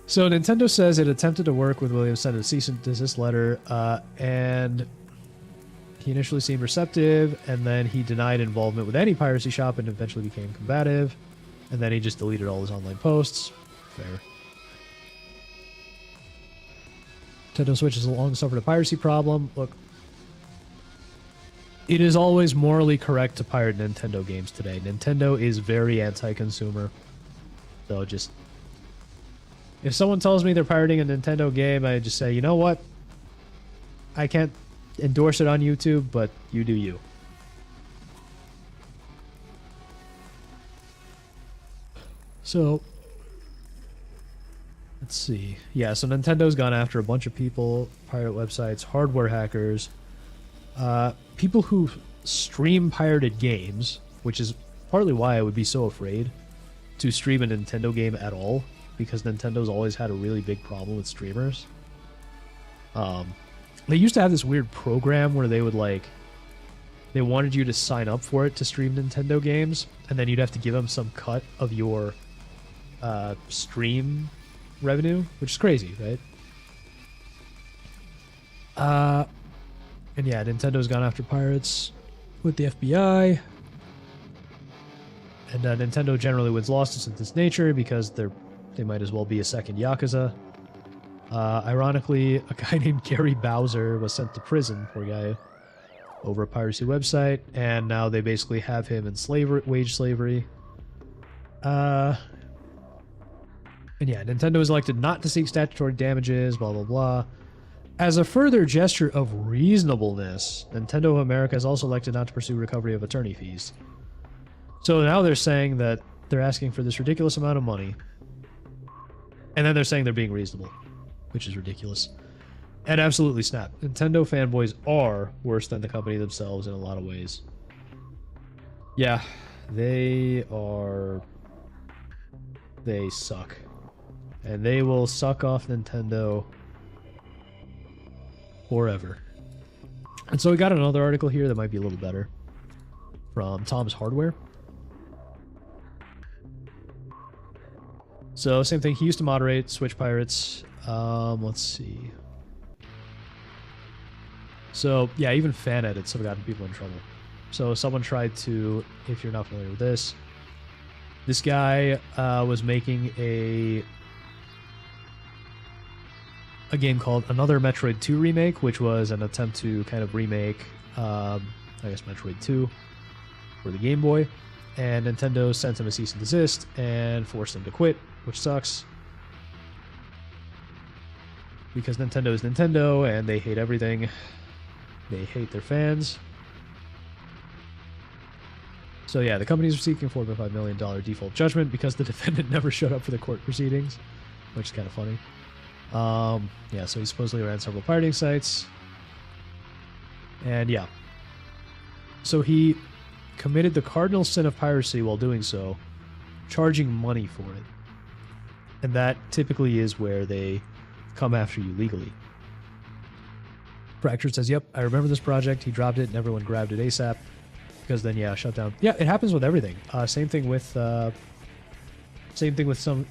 So Nintendo says it attempted to work with Williams, sent a cease and desist letter, and he initially seemed receptive, and then he denied involvement with any piracy shop and eventually became combative, and then he just deleted all his online posts. Fair. Nintendo Switch has long suffered a piracy problem. Look, it is always morally correct to pirate Nintendo games today. Nintendo is very anti-consumer. So just... if someone tells me they're pirating a Nintendo game, I just say, you know what? I can't endorse it on YouTube, but you do you. So... let's see. Yeah, so Nintendo's gone after a bunch of people, pirate websites, hardware hackers, people who stream pirated games, which is partly why I would be so afraid to stream a Nintendo game at all, because Nintendo's always had a really big problem with streamers. They used to have this weird program where they would they wanted you to sign up for it to stream Nintendo games, and then you'd have to give them some cut of your stream revenue, which is crazy, right? And yeah, Nintendo's gone after pirates with the FBI. And Nintendo generally wins lawsuits of this nature because they might as well be a second Yakuza. Ironically, a guy named Gary Bowser was sent to prison, poor guy, over a piracy website, and now they basically have him in wage slavery. And yeah, Nintendo has elected not to seek statutory damages, blah, blah, blah. As a further gesture of reasonableness, Nintendo of America has also elected not to pursue recovery of attorney fees. So now they're saying that they're asking for this ridiculous amount of money, and then they're saying they're being reasonable, which is ridiculous. And absolutely snap. Nintendo fanboys are worse than the company themselves in a lot of ways. Yeah, they suck. And they will suck off Nintendo forever. And so we got another article here that might be a little better from Tom's Hardware. So same thing, he used to moderate Switch pirates. Let's see. So yeah, even fan edits have gotten people in trouble. So someone tried to, if you're not familiar with this guy was making a game called Another Metroid 2 Remake, which was an attempt to kind of remake, I guess, Metroid 2 for the Game Boy. And Nintendo sent him a cease and desist and forced him to quit, which sucks. Because Nintendo is Nintendo, and they hate everything. They hate their fans. So yeah, the companies are seeking a $4.5 million default judgment because the defendant never showed up for the court proceedings, which is kind of funny. Yeah, so he supposedly ran several pirating sites. And yeah. So he committed the cardinal sin of piracy while doing so, charging money for it. And that typically is where they come after you legally. Fractured says, yep, I remember this project. He dropped it and everyone grabbed it ASAP. Because then, yeah, shut down. Yeah, it happens with everything. Same thing with some...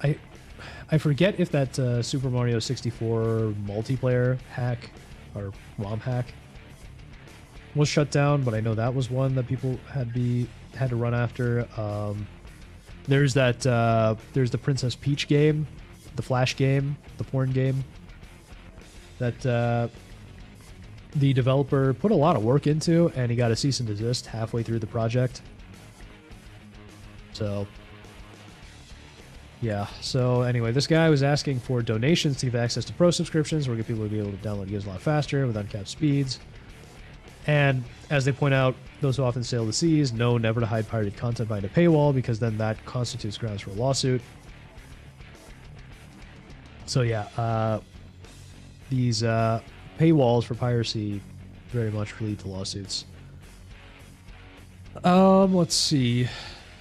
I forget if that Super Mario 64 multiplayer hack or ROM hack was shut down, but I know that was one that people had to run after. There's the Princess Peach game, the Flash game, the porn game that the developer put a lot of work into, and he got a cease and desist halfway through the project. So yeah, so anyway, this guy was asking for donations to give access to pro subscriptions where people would be able to download games a lot faster with uncapped speeds. And as they point out, those who often sail the seas know never to hide pirated content behind a paywall because then that constitutes grounds for a lawsuit. So yeah, these paywalls for piracy very much lead to lawsuits. Let's see.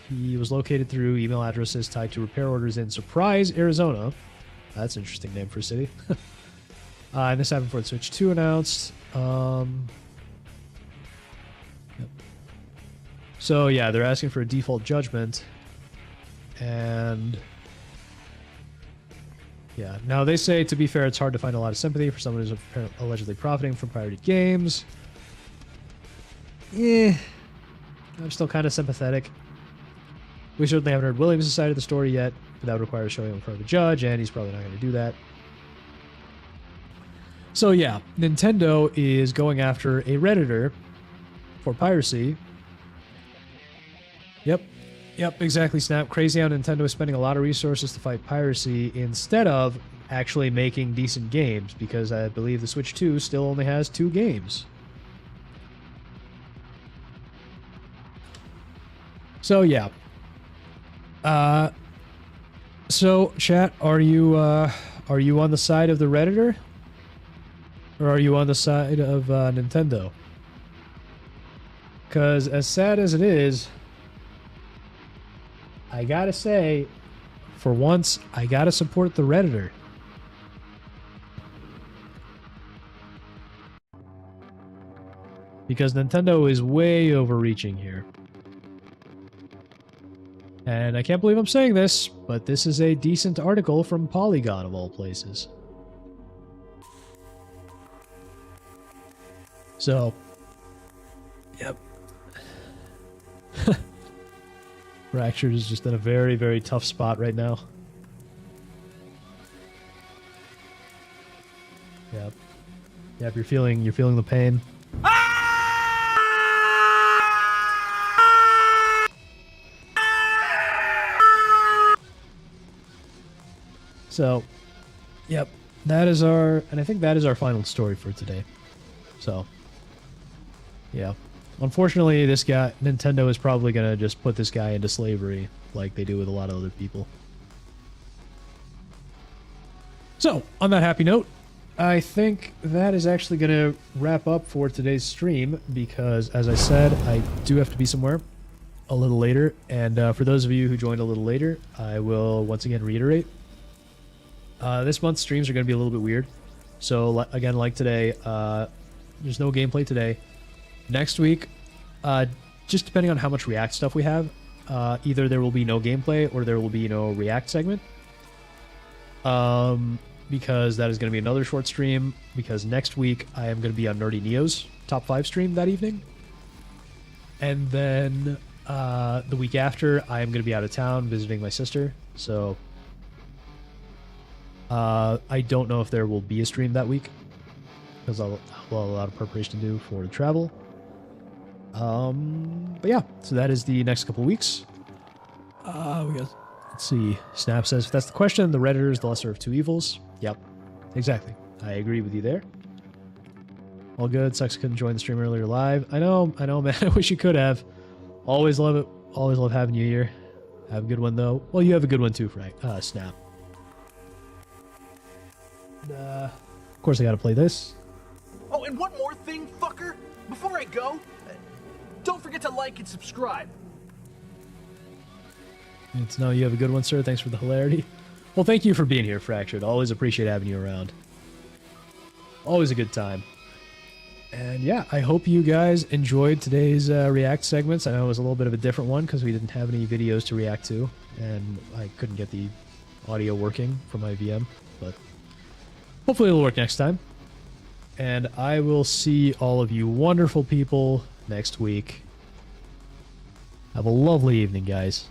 He was located through email addresses tied to repair orders in Surprise, Arizona. That's an interesting name for a city. And this happened before the Switch 2 announced. Yep. So yeah, they're asking for a default judgment. And yeah, now they say, to be fair, it's hard to find a lot of sympathy for someone who's allegedly profiting from pirated games. Yeah, I'm still kind of sympathetic. We certainly haven't heard Williams' side of the story yet, but that would require showing him in front of a judge, and he's probably not going to do that. So yeah, Nintendo is going after a Redditor for piracy. Yep, exactly, Snap. Crazy how Nintendo is spending a lot of resources to fight piracy instead of actually making decent games, because I believe the Switch 2 still only has 2 games. So yeah. So chat, are you on the side of the Redditor? Or are you on the side of Nintendo? Because as sad as it is, I gotta say, for once, I gotta support the Redditor. Because Nintendo is way overreaching here. And I can't believe I'm saying this, but this is a decent article from Polygon of all places. So, yep. Fractured is just in a very, very tough spot right now. Yep. Yep, you're feeling the pain. So, yep, that is and I think that is our final story for today. So, yeah. Unfortunately, this guy, Nintendo is probably going to just put this guy into slavery like they do with a lot of other people. So, on that happy note, I think that is actually going to wrap up for today's stream because, as I said, I do have to be somewhere a little later. And for those of you who joined a little later, I will once again reiterate. This month's streams are going to be a little bit weird. So, again, like today, there's no gameplay today. Next week, just depending on how much React stuff we have, either there will be no gameplay or there will be no React segment. Because that is going to be another short stream, because next week I am going to be on Nerdy Neo's Top 5 stream that evening. And then the week after, I am going to be out of town visiting my sister, so I don't know if there will be a stream that week, because I'll have a lot of preparation to do for the travel. But yeah, so that is the next couple of weeks. We got, let's see. Snap says, if that's the question, the Redditor is the lesser of two evils. Yep, exactly. I agree with you there. All good. Sucks couldn't join the stream earlier live. I know, man. I wish you could have. Always love it. Always love having you here. Have a good one, though. Well, you have a good one, too, Frank. Snap. Of course, I gotta play this. Oh, and one more thing, fucker. Before I go, don't forget to like and subscribe. It's no, you have a good one, sir. Thanks for the hilarity. Well, thank you for being here, Fractured. Always appreciate having you around. Always a good time. And yeah, I hope you guys enjoyed today's React segments. I know it was a little bit of a different one because we didn't have any videos to react to, and I couldn't get the audio working from my VM, but hopefully it'll work next time. And I will see all of you wonderful people next week. Have a lovely evening, guys.